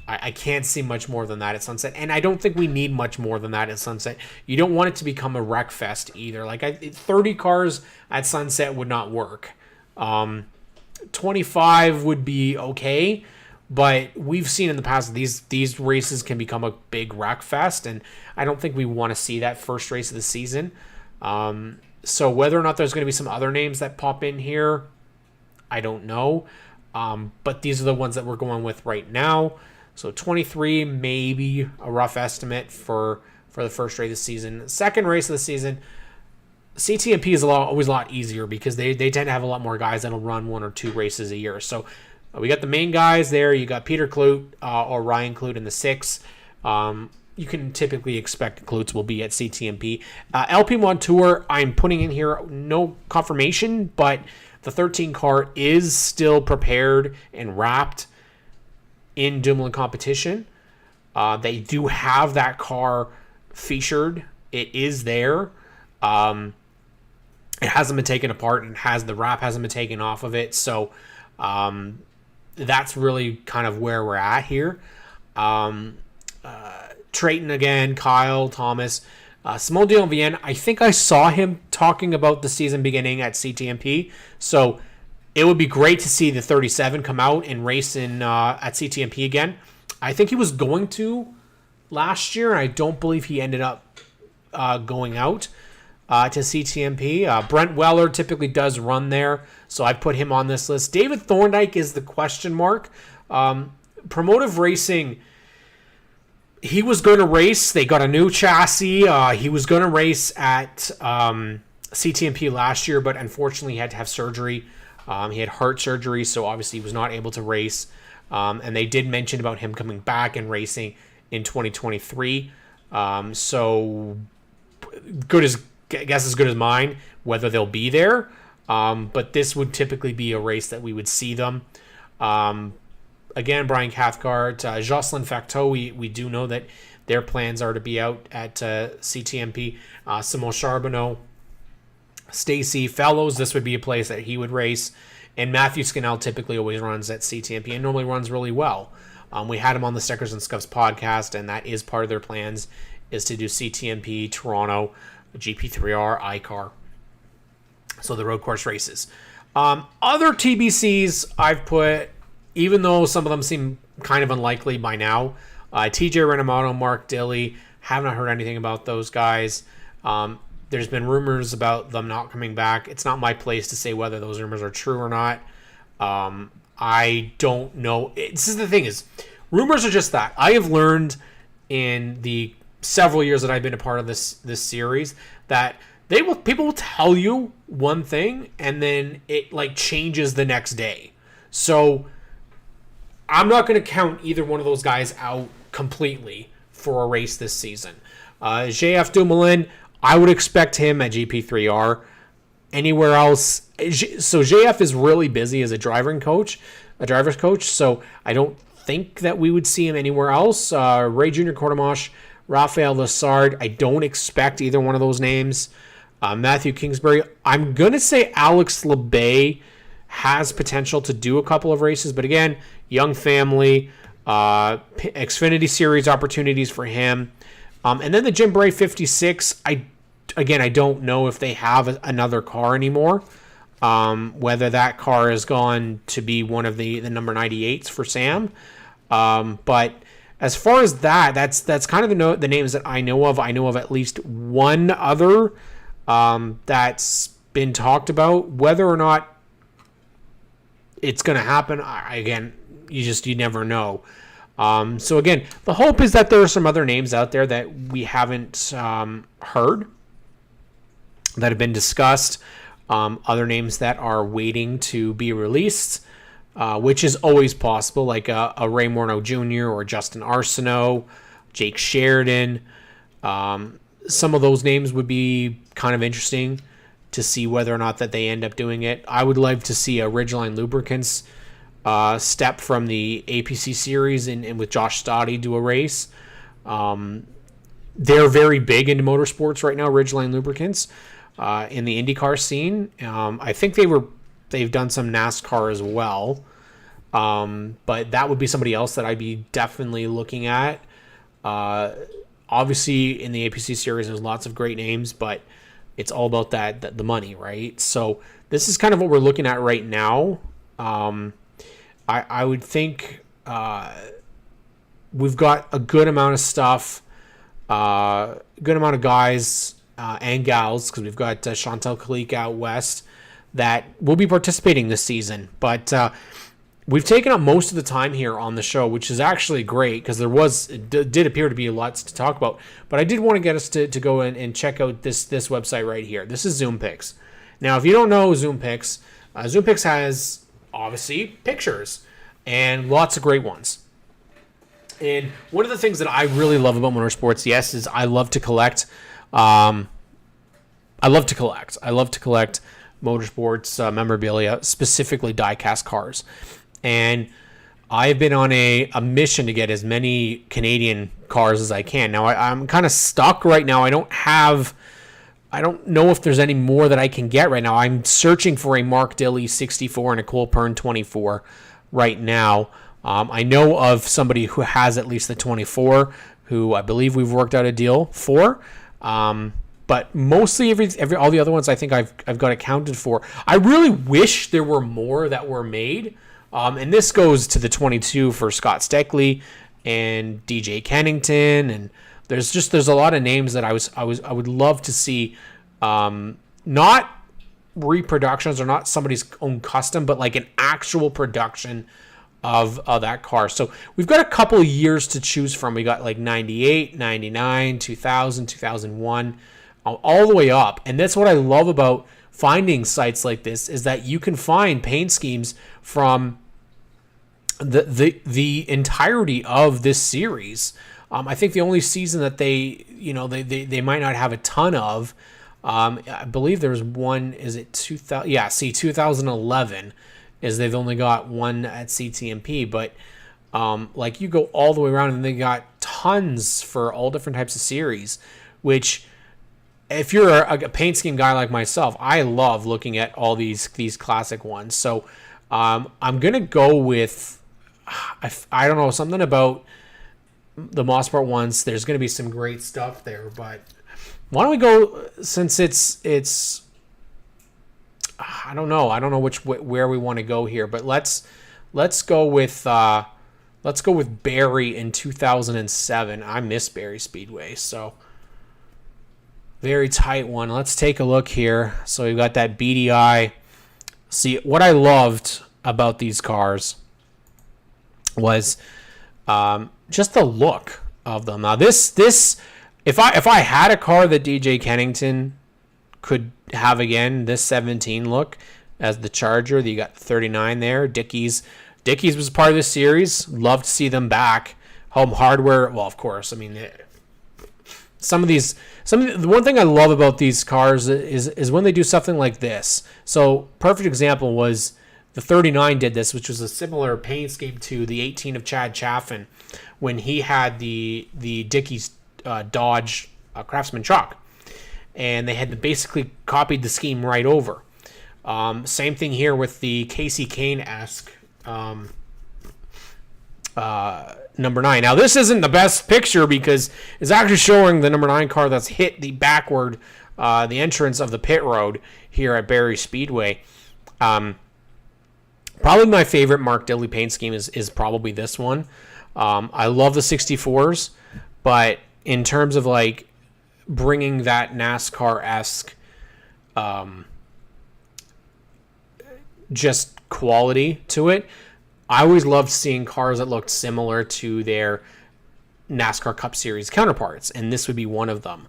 I can't see much more than that at Sunset, and I don't think we need much more than that at Sunset. You don't want it to become a wreck fest either. 30 cars at Sunset would not work. 25 would be okay, but we've seen in the past these races can become a big wreck fest, and I don't think we want to see that first race of the season. So whether or not there's going to be some other names that pop in here, I don't know. But these are the ones that we're going with right now. So 23, maybe a rough estimate for the first race of the season. Second race of the season, CTMP is always a lot easier because they tend to have a lot more guys that'll run 1 or 2 races a year. So we got the main guys there. You got Peter Kloot or Ryan Kloot in the 6. You can typically expect Kloots will be at CTMP. LP1 Tour, I'm putting in here no confirmation, but the 13 car is still prepared and wrapped in Dumoulin competition. They do have that car featured. It is there. It hasn't been taken apart, and the wrap hasn't been taken off of it. So that's really kind of where we're at here. Trayton again, Kyle, Thomas, Simon Vienne. I think I saw him talking about the season beginning at CTMP. So it would be great to see the 37 come out and race in at CTMP again. I think he was going to last year, and I don't believe he ended up going out to CTMP. Brent Weller typically does run there, so I put him on this list. David Thorndike is the question mark. Promotive Racing, he was going to race. They got a new chassis. He was going to race at CTMP last year, but unfortunately he had to have surgery. He had heart surgery, so obviously he was not able to race. And they did mention about him coming back and racing in 2023. So guess as good as mine whether they'll be there. But this would typically be a race that we would see them. Again, Brian Cathcart, Jocelyn Facteau, we do know that their plans are to be out at CTMP. Simon Charbonneau, Stacy Fellows, this would be a place that he would race. And Matthew Scannell typically always runs at CTMP and normally runs really well. We had him on the Stickers and Scuffs podcast, and that is part of their plans, is to do CTMP, Toronto, GP3R, iCar. So the road course races. Other TBCs I've put, even though some of them seem kind of unlikely by now, TJ Renamoto, Mark Dilley, have not heard anything about those guys. There's been rumors about them not coming back. It's not my place to say whether those rumors are true or not. I don't know. This is the thing is, rumors are just that. I have learned in the several years that I've been a part of this series that people will tell you one thing and then it like changes the next day. So I'm not going to count either one of those guys out completely for a race this season. JF Dumoulin, I would expect him at GP3R. Anywhere else, so JF is really busy as a driver's coach, so I don't think that we would see him anywhere else. Ray Jr. Cordemosh, Raphael Lessard, I don't expect either one of those names. Matthew Kingsbury, I'm going to say Alex LeBay has potential to do a couple of races, but again, young family, Xfinity Series opportunities for him. And then the Jim Bray 56, I don't know if they have another car anymore, whether that car has gone to be one of the number 98s for Sam. But as far as that's kind of the names that I know of. I know of at least one other that's been talked about. Whether or not it's going to happen, you never know. So again, the hope is that there are some other names out there that we haven't heard, that have been discussed, other names that are waiting to be released, which is always possible, like a Ray Morneau Jr. or Justin Arsenault, Jake Sheridan. Some of those names would be kind of interesting to see whether or not that they end up doing it. I would love to see a Ridgeline Lubricants step from the APC series and with Josh Stoddy do a race. They're very big into motorsports right now, Ridgeline Lubricants, in the IndyCar scene. I think they've done some NASCAR as well. But that would be somebody else that I'd be definitely looking at. Obviously in the APC series there's lots of great names, but it's all about the money, right? So this is kind of what we're looking at right now. I would think we've got a good amount of stuff, good amount of guys and gals, because we've got Chantal Kalik out west that will be participating this season. But we've taken up most of the time here on the show, which is actually great because it did appear to be lots to talk about. But I did want to get us to go in and check out this website right here. This is ZoomPix. Now, if you don't know ZoomPix, ZoomPix has obviously pictures and lots of great ones. And one of the things that I really love about motorsports, yes, is I love to collect. I love to collect motorsports memorabilia, specifically die-cast cars. And I've been on a mission to get as many Canadian cars as I can. Now, I'm kind of stuck right now. I don't know if there's any more that I can get right now. I'm searching for a Mark Dilley 64 and a Cole Pearn 24 right now. I know of somebody who has at least the 24, who I believe we've worked out a deal for. But mostly all the other ones I think I've got accounted for. I really wish there were more that were made. And this goes to the 22 for Scott Steckley and DJ Kennington, and there's a lot of names that I would love to see, not reproductions or not somebody's own custom, but like an actual production of that car. So we've got a couple of years to choose from. We got like 98, 99, 2000, 2001, all the way up. And that's what I love about finding sites like this, is that you can find paint schemes from the entirety of this series. I think the only season that they might not have a ton of, I believe there was one, is it 2000? Yeah, 2011 is they've only got one at CTMP, but like you go all the way around and they got tons for all different types of series, which if you're a paint scheme guy like myself, I love looking at all these classic ones. So I'm going to go with, I don't know, something about the Mosport ones. There's going to be some great stuff there, but why don't we go, since it's I don't know where we want to go here, but let's go with Barrie in 2007. I miss Barrie Speedway, so very tight one. Let's take a look here. So we've got that BDI. See, what I loved about these cars was just the look of them. Now this if I had a car that DJ Kennington could have again, this 17 look as the Charger, you got 39 there. Dickies was part of this series. Love to see them back. Home Hardware, well, of course. I mean, the one thing I love about these cars is when they do something like this. So perfect example was the 39 did this, which was a similar paint scheme to the 18 of Chad Chaffin when he had the Dickies Dodge Craftsman truck, and they had basically copied the scheme right over. Same thing here with the Casey Kane-esque number 9. Now this isn't the best picture because it's actually showing the number 9 car that's hit the backward, the entrance of the pit road here at Barrie Speedway. Probably my favorite Mark Dilley paint scheme is probably this one. I love the 64s, but in terms of like bringing that NASCAR-esque just quality to it, I always loved seeing cars that looked similar to their NASCAR Cup Series counterparts, and this would be one of them.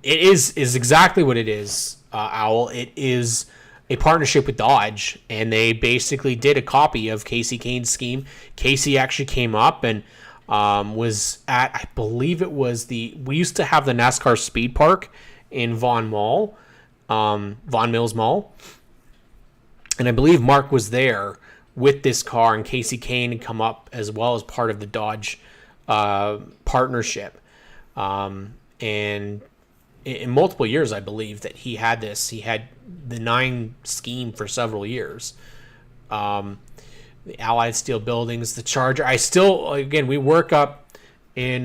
It is exactly what it is, Owl. It is a partnership with Dodge, and they basically did a copy of Casey Kane's scheme. Casey actually came up and was at, I believe it was we used to have the NASCAR Speed Park in Vaughan Mills Mall, and I believe Mark was there with this car, and Casey Kane had come up as well as part of the Dodge partnership. And in multiple years, I believe that he had this. He had the 9 scheme for several years. The Allied Steel Buildings, the Charger. I still, again, we work up in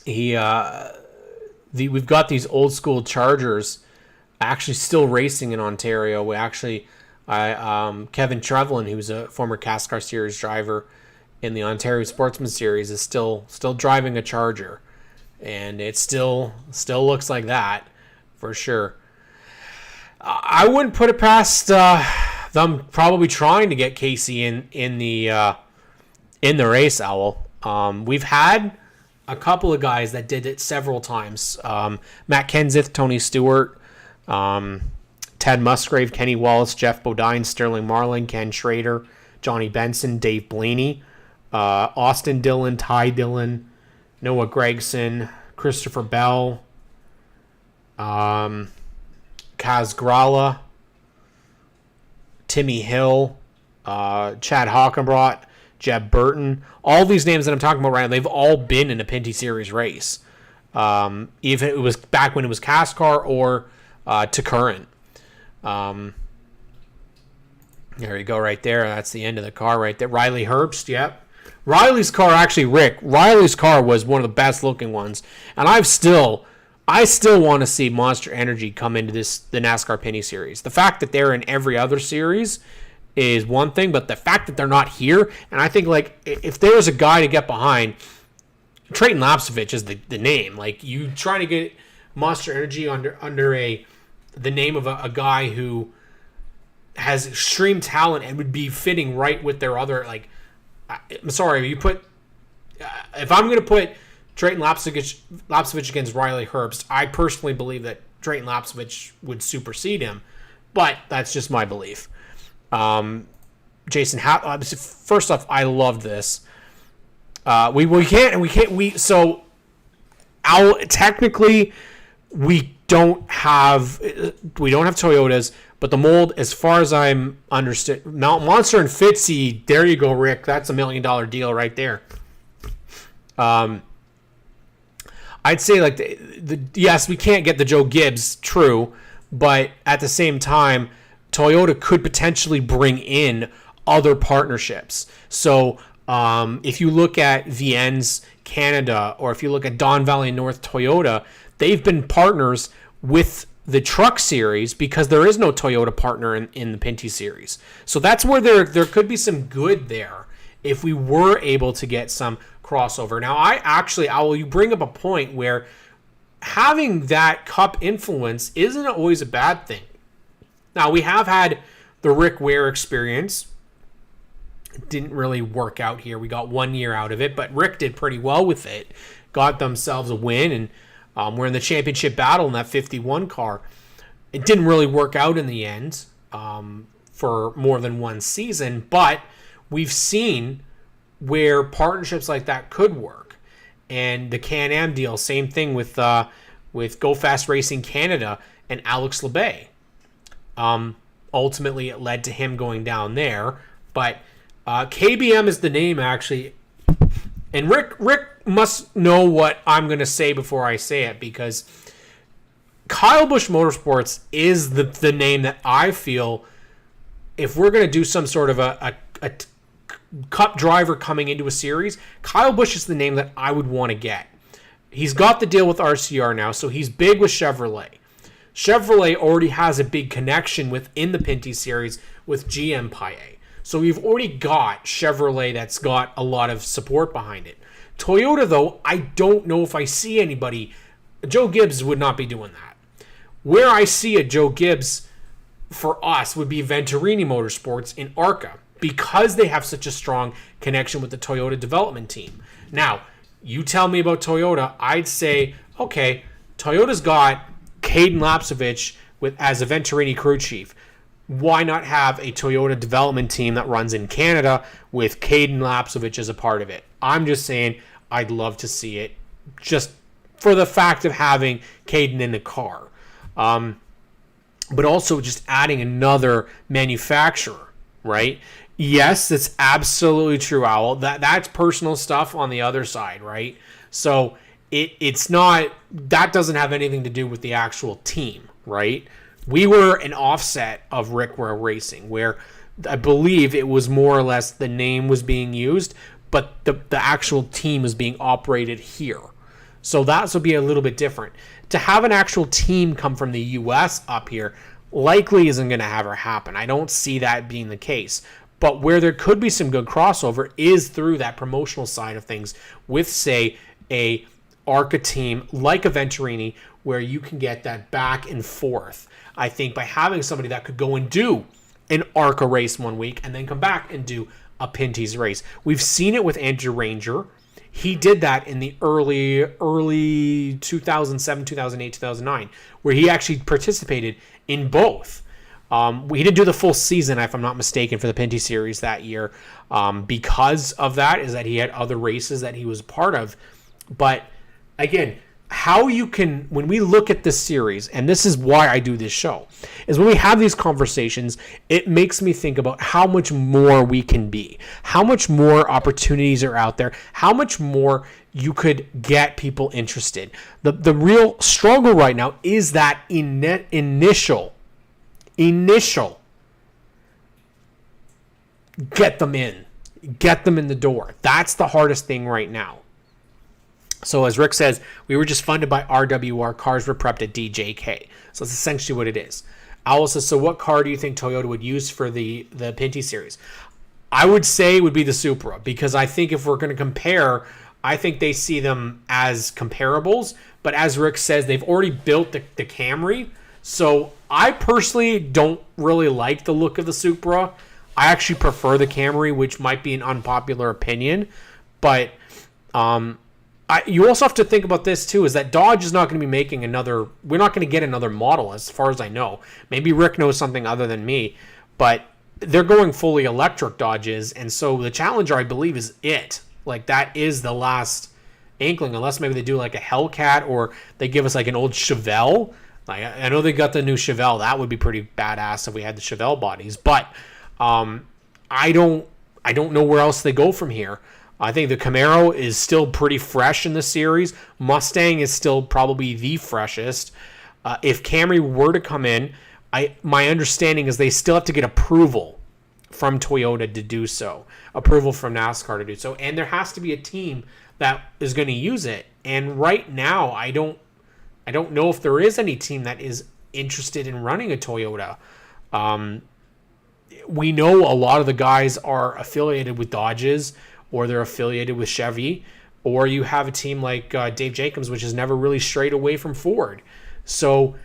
we've got these old school Chargers actually still racing in Ontario. We actually, Kevin Trevlin, who's a former CASCAR Series driver in the Ontario Sportsman Series, is still driving a Charger, and it still looks like that for sure. I wouldn't put it past them probably trying to get Casey in the race, Owl. We've had a couple of guys that did it several times. Matt Kenseth, Tony Stewart, Ted Musgrave, Kenny Wallace, Jeff Bodine, Sterling Marlin, Ken Schrader, Johnny Benson, Dave Blaney, Austin Dillon, Ty Dillon, Noah Gregson, Christopher Bell, Kaz Gralla, Timmy Hill, Chad Hockenbrot, Jeb Burton. All these names that I'm talking about right now, they've all been in a Pinty Series race. Even it was back when it was CASCAR or to current. There you go right there. That's the end of the car right there. Riley Herbst, yep. Riley's car, actually, Rick, Riley's car was one of the best looking ones. And I still want to see Monster Energy come into the NASCAR Pinty Series. The fact that they're in every other series is one thing, but the fact that they're not here, and I think, like, if there's a guy to get behind, Trayton Lapsovich is the name. Like, you trying to get Monster Energy under the name of a guy who has extreme talent and would be fitting right with their other, like, I'm sorry, if I'm going to put Trayton Lapsovich against Riley Herbst, I personally believe that Trayton Lapsovich would supersede him, but that's just my belief. Jason, first off, I love this. Technically we don't have Toyotas, but the mold, as far as I'm understood, Monster and Fitzy, there you go, Rick. That's $1 million deal right there. I'd say, like, yes, we can't get the Joe Gibbs, true, but at the same time, Toyota could potentially bring in other partnerships. So if you look at Vienne's Canada, or if you look at Don Valley North Toyota, they've been partners with the Truck Series because there is no Toyota partner in the Pinty Series. So that's where there could be some good there if we were able to get some crossover. Now, you bring up a point where having that Cup influence isn't always a bad thing. Now, we have had the Rick Ware experience. It didn't really work out here. We got 1 year out of it, but Rick did pretty well with it. Got themselves a win, and we're in the championship battle in that 51 car. It didn't really work out in the end for more than one season, but we've seen where partnerships like that could work. And the Can-Am deal, same thing with Go Fast Racing Canada and Alex Labbe. Ultimately, it led to him going down there, but KBM is the name, actually. And Rick must know what I'm going to say before I say it, because Kyle Busch Motorsports is the name that I feel, if we're going to do some sort of a Cup driver coming into a series, Kyle Busch is the name that I would want to get. He's got the deal with RCR now, so he's big with Chevrolet. Chevrolet already has a big connection within the Pinty Series with GM Paille. So we've already got Chevrolet that's got a lot of support behind it. Toyota, though, I don't know if I see anybody. Joe Gibbs would not be doing that. Where I see a Joe Gibbs for us would be Venturini Motorsports in ARCA, because they have such a strong connection with the Toyota development team. Now, you tell me about Toyota, I'd say, okay, Toyota's got Caden Lapsovich as a Venturini crew chief. Why not have a Toyota development team that runs in Canada with Caden Lapsovich as a part of it? I'm just saying I'd love to see it, just for the fact of having Caden in the car. But also just adding another manufacturer, right? Yes, it's absolutely true, Owl. That's personal stuff on the other side, right? So it's not, that doesn't have anything to do with the actual team, right? We were an offset of Rick Ware Racing, where I believe it was more or less the name was being used, but the actual team was being operated here. So that would be a little bit different. To have an actual team come from the U.S. up here likely isn't going to ever happen. I don't see that being the case. But where there could be some good crossover is through that promotional side of things with, say, a ARCA team like a Venturini, where you can get that back and forth. I think by having somebody that could go and do an ARCA race one week and then come back and do a Pinty's race. We've seen it with Andrew Ranger. He did that in the early 2007, 2008, 2009, where he actually participated in both. He didn't do the full season, if I'm not mistaken, for the Pinty series that year. Because of that, is that he had other races that he was part of. But again, how you can, when we look at this series, and this is why I do this show, is when we have these conversations, it makes me think about how much more we can be, how much more opportunities are out there, how much more you could get people interested. The real struggle right now is that initial get them in the door. That's the hardest thing right now. So as Rick says, we were just funded by RWR. Cars were prepped at DJK. So that's essentially what it is. Owl says, so what car do you think Toyota would use for the Pinty series? I would say it would be the Supra, because I think if we're going to compare, I think they see them as comparables. But as Rick says, they've already built the Camry. So I personally don't really like the look of the Supra. I actually prefer the Camry, which might be an unpopular opinion. But you also have to think about this too, is that Dodge is not going to be making we're not going to get another model as far as I know. Maybe Rick knows something other than me, but they're going fully electric Dodges. And so the Challenger, I believe, is it. Like, that is the last inkling, unless maybe they do like a Hellcat or they give us like an old Chevelle. Like, I know they got the new Chevelle. That would be pretty badass if we had the Chevelle bodies, but I don't know where else they go from here. I think the Camaro is still pretty fresh in the series. Mustang is still probably the freshest. If Camry were to come in, my understanding is they still have to get approval from Toyota to do so, approval from NASCAR to do so, and there has to be a team that is going to use it. And right now, I don't know if there is any team that is interested in running a Toyota. We know a lot of the guys are affiliated with Dodges, or they're affiliated with Chevy, or you have a team like Dave Jacobs, which has never really strayed away from Ford. So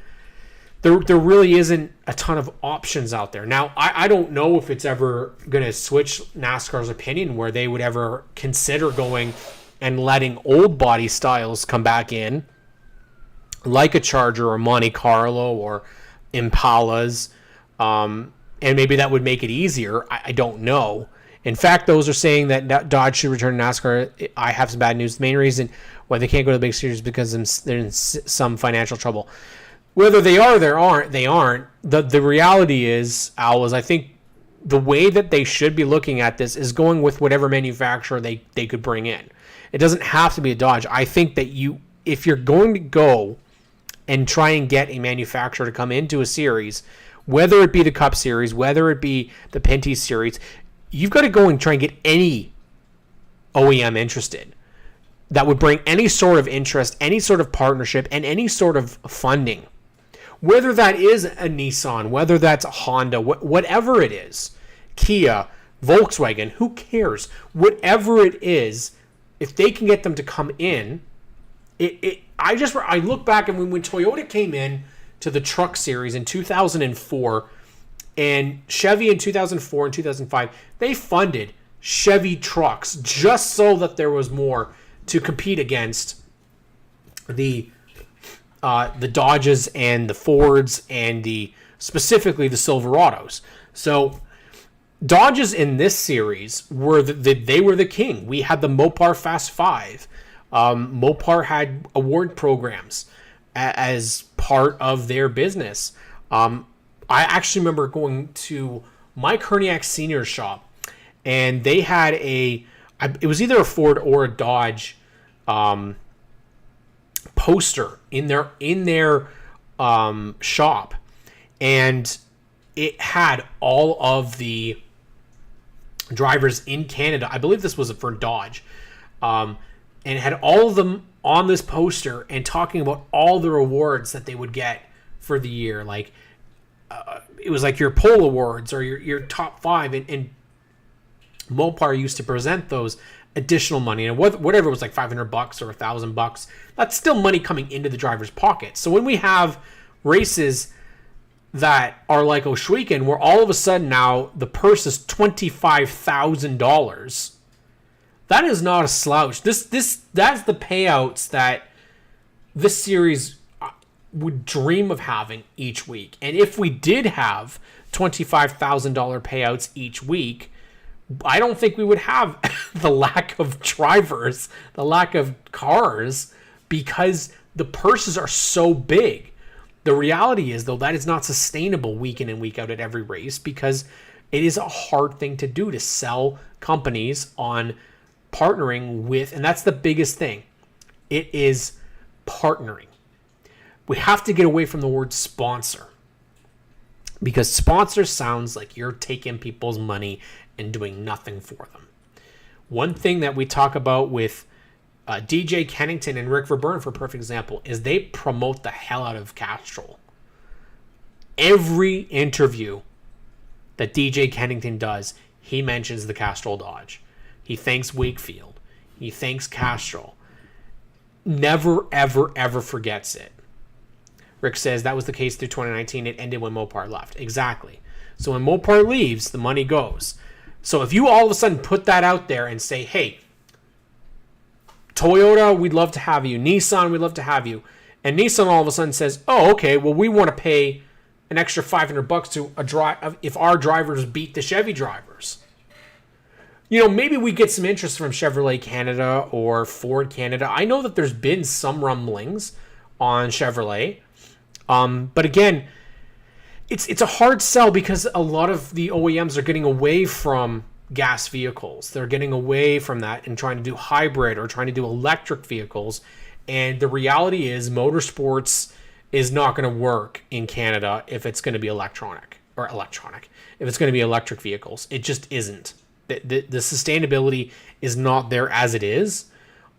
there really isn't a ton of options out there. Now, I don't know if it's ever going to switch NASCAR's opinion where they would ever consider going and letting old body styles come back in, like a Charger or Monte Carlo or Impalas, and maybe that would make it easier. I don't know. In fact, those are saying that Dodge should return to NASCAR. I have some bad news. The main reason why they can't go to the big series is because they're in some financial trouble. Whether they are or they aren't. The reality is, Al, is I think the way that they should be looking at this is going with whatever manufacturer they could bring in. It doesn't have to be a Dodge. I think that if you're going to go and try and get a manufacturer to come into a series, whether it be the Cup Series, whether it be the Pinty Series, you've got to go and try and get any OEM interested that would bring any sort of interest, any sort of partnership, and any sort of funding. Whether that is a Nissan, whether that's a Honda, whatever it is, Kia, Volkswagen, who cares? Whatever it is, if they can get them to come in, I look back and when Toyota came in to the truck series in 2004, and Chevy in 2004 and 2005, they funded Chevy trucks just so that there was more to compete against the Dodges and the Fords and specifically the Silverados. So Dodges in this series were they were the king. We had the Mopar Fast 5. Mopar had award programs as part of their business. I actually remember going to Mike Herniak's senior shop, and they had it was either a Ford or a Dodge poster in their shop, and it had all of the drivers in Canada. I believe this was for Dodge, and it had all of them on this poster and talking about all the awards that they would get for the year, like. It was like your Pole Awards or your top 5, and Mopar used to present those additional money, and whatever it was, like $500 or $1,000. That's still money coming into the driver's pocket. So when we have races that are like Oshweekend, where all of a sudden now the purse is $25,000. That is not a slouch. That's the payouts that this series would dream of having each week. And if we did have $25,000 payouts each week, I don't think we would have the lack of drivers, the lack of cars, because the purses are so big. The reality is, though, that is not sustainable week in and week out at every race, because it is a hard thing to do, to sell companies on partnering with, and that's the biggest thing. It is partnering. We have to get away from the word sponsor, because sponsor sounds like you're taking people's money and doing nothing for them. One thing that we talk about with DJ Kennington and Rick Verburn, for a perfect example, is they promote the hell out of Castrol. Every interview that DJ Kennington does, he mentions the Castrol Dodge. He thanks Wakefield. He thanks Castrol. Never, ever, ever forgets it. Rick says that was the case through 2019. It ended when Mopar left. Exactly. So when Mopar leaves, the money goes. So if you all of a sudden put that out there and say, hey, Toyota, we'd love to have you. Nissan, we'd love to have you. And Nissan all of a sudden says, oh, okay, well, we want to pay an extra $500 to a drive if our drivers beat the Chevy drivers. You know, maybe we get some interest from Chevrolet Canada or Ford Canada. I know that there's been some rumblings on Chevrolet. But again, it's a hard sell, because a lot of the OEMs are getting away from gas vehicles. They're getting away from that and trying to do hybrid or trying to do electric vehicles. And the reality is, motorsports is not going to work in Canada if it's going to be electronic. If it's going to be electric vehicles. It just isn't. The sustainability is not there as it is.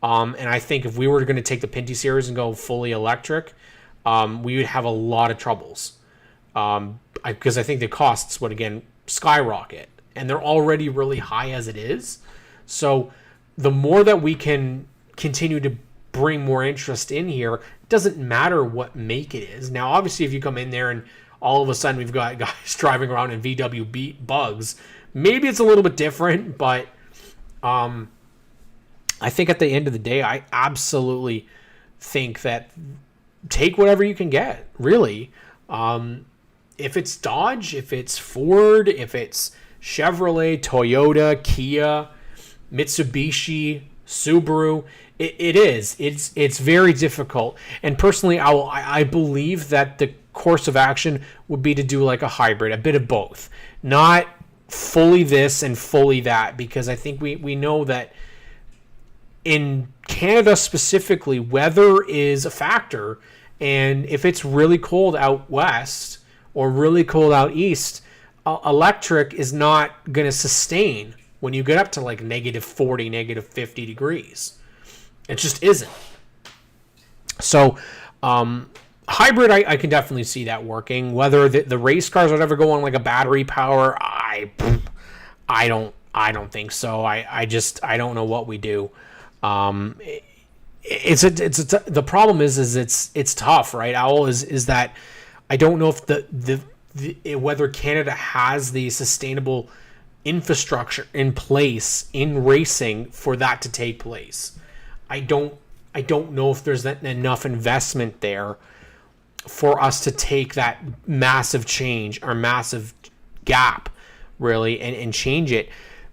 And I think if we were going to take the Pinty series and go fully electric, we would have a lot of troubles. Because I think the costs would, again, skyrocket. And they're already really high as it is. So the more that we can continue to bring more interest in here, it doesn't matter what make it is. Now, obviously, if you come in there and all of a sudden we've got guys driving around in VW bugs, maybe it's a little bit different. But I think at the end of the day, I absolutely think that take whatever you can get, really. If it's Dodge, if it's Ford, if it's Chevrolet, Toyota, Kia, Mitsubishi, Subaru, it's very difficult. And personally, I believe that the course of action would be to do like a hybrid, a bit of both, not fully this and fully that, because I think we know that in Canada specifically, weather is a factor. And if it's really cold out west or really cold out east, electric is not going to sustain when you get up to like -40, -50 degrees. It just isn't. So hybrid, I can definitely see that working. Whether the race cars would ever go on like a battery power, I don't think so. I don't know what we do. The problem is it's tough, right? Owl is that I don't know if whether Canada has the sustainable infrastructure in place in racing for that to take place. I don't know if there's enough investment there for us to take that massive change or massive gap, really, and change it.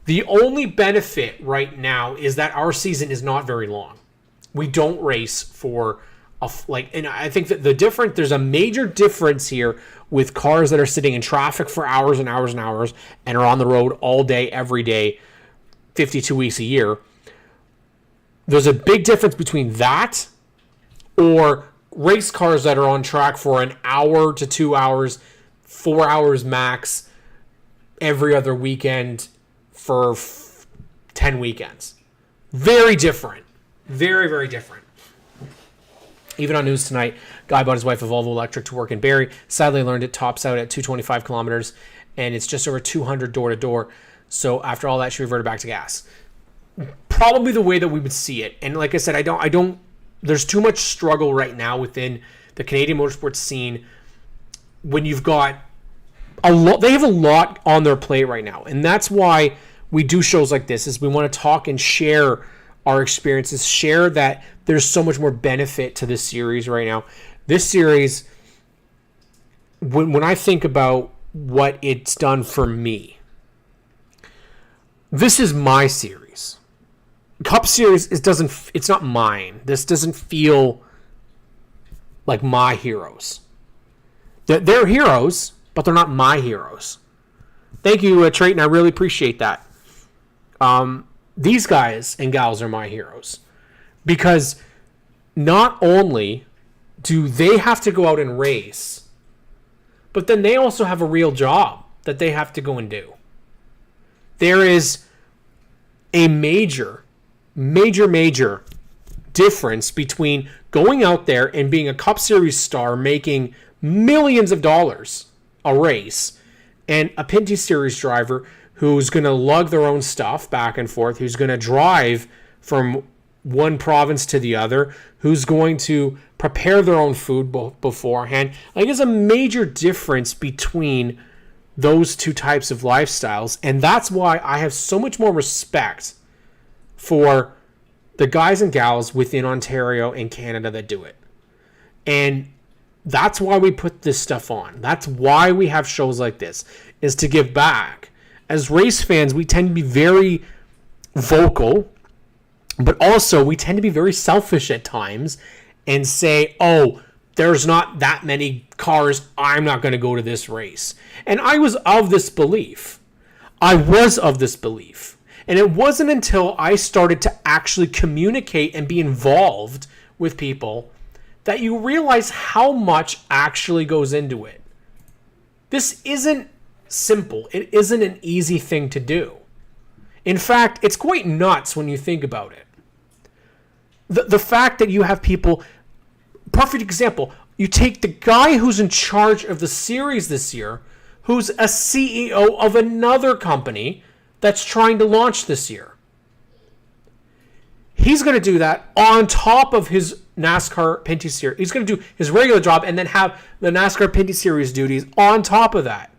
The only benefit right now is that our season is not very long. We don't race for and I think that there's a major difference here with cars that are sitting in traffic for hours and hours and hours and are on the road all day, every day, 52 weeks a year. There's a big difference between that or race cars that are on track for an hour to 2 hours, 4 hours max every other weekend for 10 weekends. Very different. Very, very different. Even on news tonight, guy bought his wife a Volvo Electric to work in Barrie. Sadly, learned it tops out at 225 kilometers, and it's just over 200 door-to-door. So after all that, she reverted back to gas. Probably the way that we would see it. And like I said, I don't. There's too much struggle right now within the Canadian motorsports scene when you've got a lot, they have a lot on their plate right now, and that's why we do shows like this. Is we want to talk and share our experiences, share that there's so much more benefit to this series right now. This series, when I think about what it's done for me, this is my series. Cup Series it's not mine. This doesn't feel like my heroes. They're heroes, but they're not my heroes. Thank you, Trayton. I really appreciate that. These guys and gals are my heroes because not only do they have to go out and race, but then they also have a real job that they have to go and do. There is a major difference between going out there and being a Cup Series star making millions of dollars a race and a Pinty Series driver who's going to lug their own stuff back and forth, who's going to drive from one province to the other, who's going to prepare their own food beforehand. Like, there's a major difference between those two types of lifestyles, and that's why I have so much more respect for the guys and gals within Ontario and Canada that do it. And that's why we put this stuff on. That's why we have shows like this, is to give back. As race fans, we tend to be very vocal, but also we tend to be very selfish at times and say, oh, there's not that many cars, I'm not going to go to this race. And I was of this belief. And it wasn't until I started to actually communicate and be involved with people that you realize how much actually goes into it. This isn't simple. It isn't an easy thing to do. In fact, it's quite nuts when you think about it. The fact that you have people, perfect example, you take the guy who's in charge of the series this year, who's a CEO of another company that's trying to launch this year. He's going to do that on top of his NASCAR Pinty Series. He's going to do his regular job and then have the NASCAR Pinty Series duties on top of that.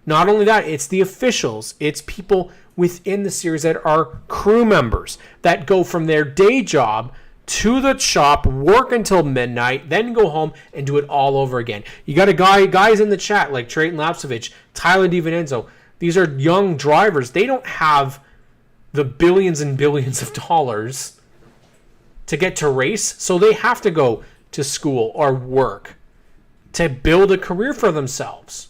Not only that, it's the officials. It's people within the series that are crew members that go from their day job to the shop, work until midnight, then go home and do it all over again. You got guys in the chat like Trayton Lapsovich, Tyler DiVincenzo. These are young drivers. They don't have the billions and billions of dollars to get to race, so they have to go to school or work to build a career for themselves.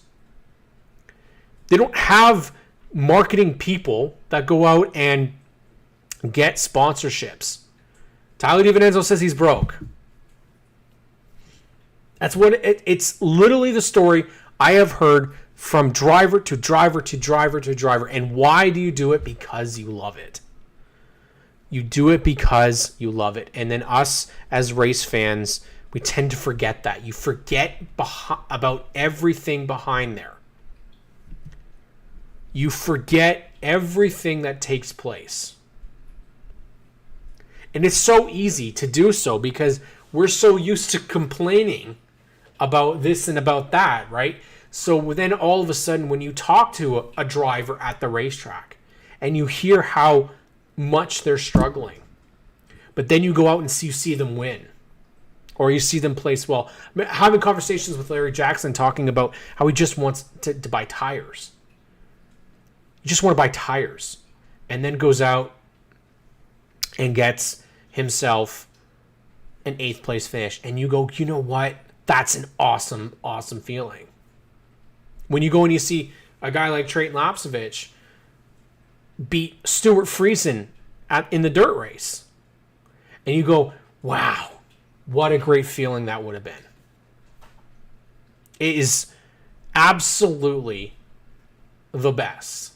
They don't have marketing people that go out and get sponsorships. Tyler DiVincenzo says he's broke. That's what it's literally the story I have heard from driver to driver to driver to driver. And why do you do it? Because you love it. You do it because you love it. And then us as race fans, we tend to forget that. You forget about everything behind there. You forget everything that takes place. And it's so easy to do so because we're so used to complaining about this and about that, right? So then all of a sudden when you talk to a driver at the racetrack and you hear how much they're struggling, but then you go out and you see them win or you see them place well. I mean, having conversations with Larry Jackson talking about how he just wants to buy tires. You just want to buy tires and then goes out and gets himself an 8th place finish. And you go, you know what? That's an awesome, awesome feeling. When you go and you see a guy like Trayton Lapsovich beat Stuart Friesen in the dirt race. And you go, wow, what a great feeling that would have been. It is absolutely the best.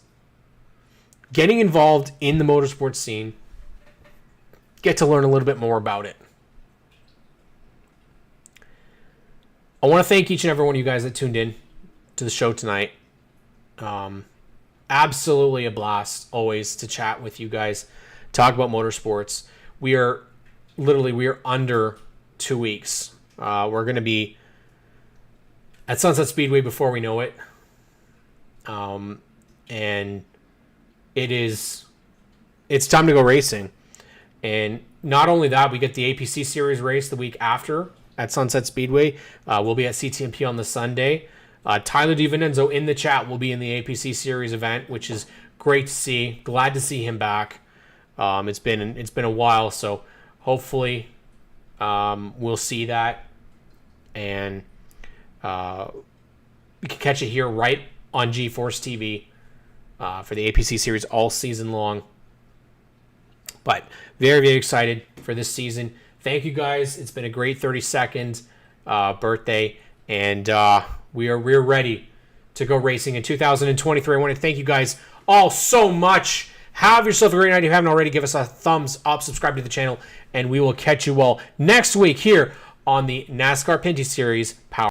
Getting involved in the motorsports scene, get to learn a little bit more about it. I want to thank each and every one of you guys that tuned in to the show tonight. Absolutely a blast always to chat with you guys, talk about motorsports. We are under 2 weeks. We're going to be at Sunset Speedway before we know it. And it's time to go racing. And not only that, we get the APC Series race the week after at Sunset Speedway. We'll be at CTMP on the Sunday. Tyler DiVincenzo in the chat will be in the APC Series event, which is great to see. Glad to see him back. It's been a while, so hopefully we'll see that, and we can catch it here right on GeForce TV for the APC Series all season long. But very, very excited for this season. Thank you guys. It's been a great 32nd birthday, and we're ready to go racing in 2023. I want to thank you guys all so much. Have yourself a great night. If you haven't already, give us a thumbs up, subscribe to the channel, and we will catch you all next week here on the NASCAR Pinty Series Power.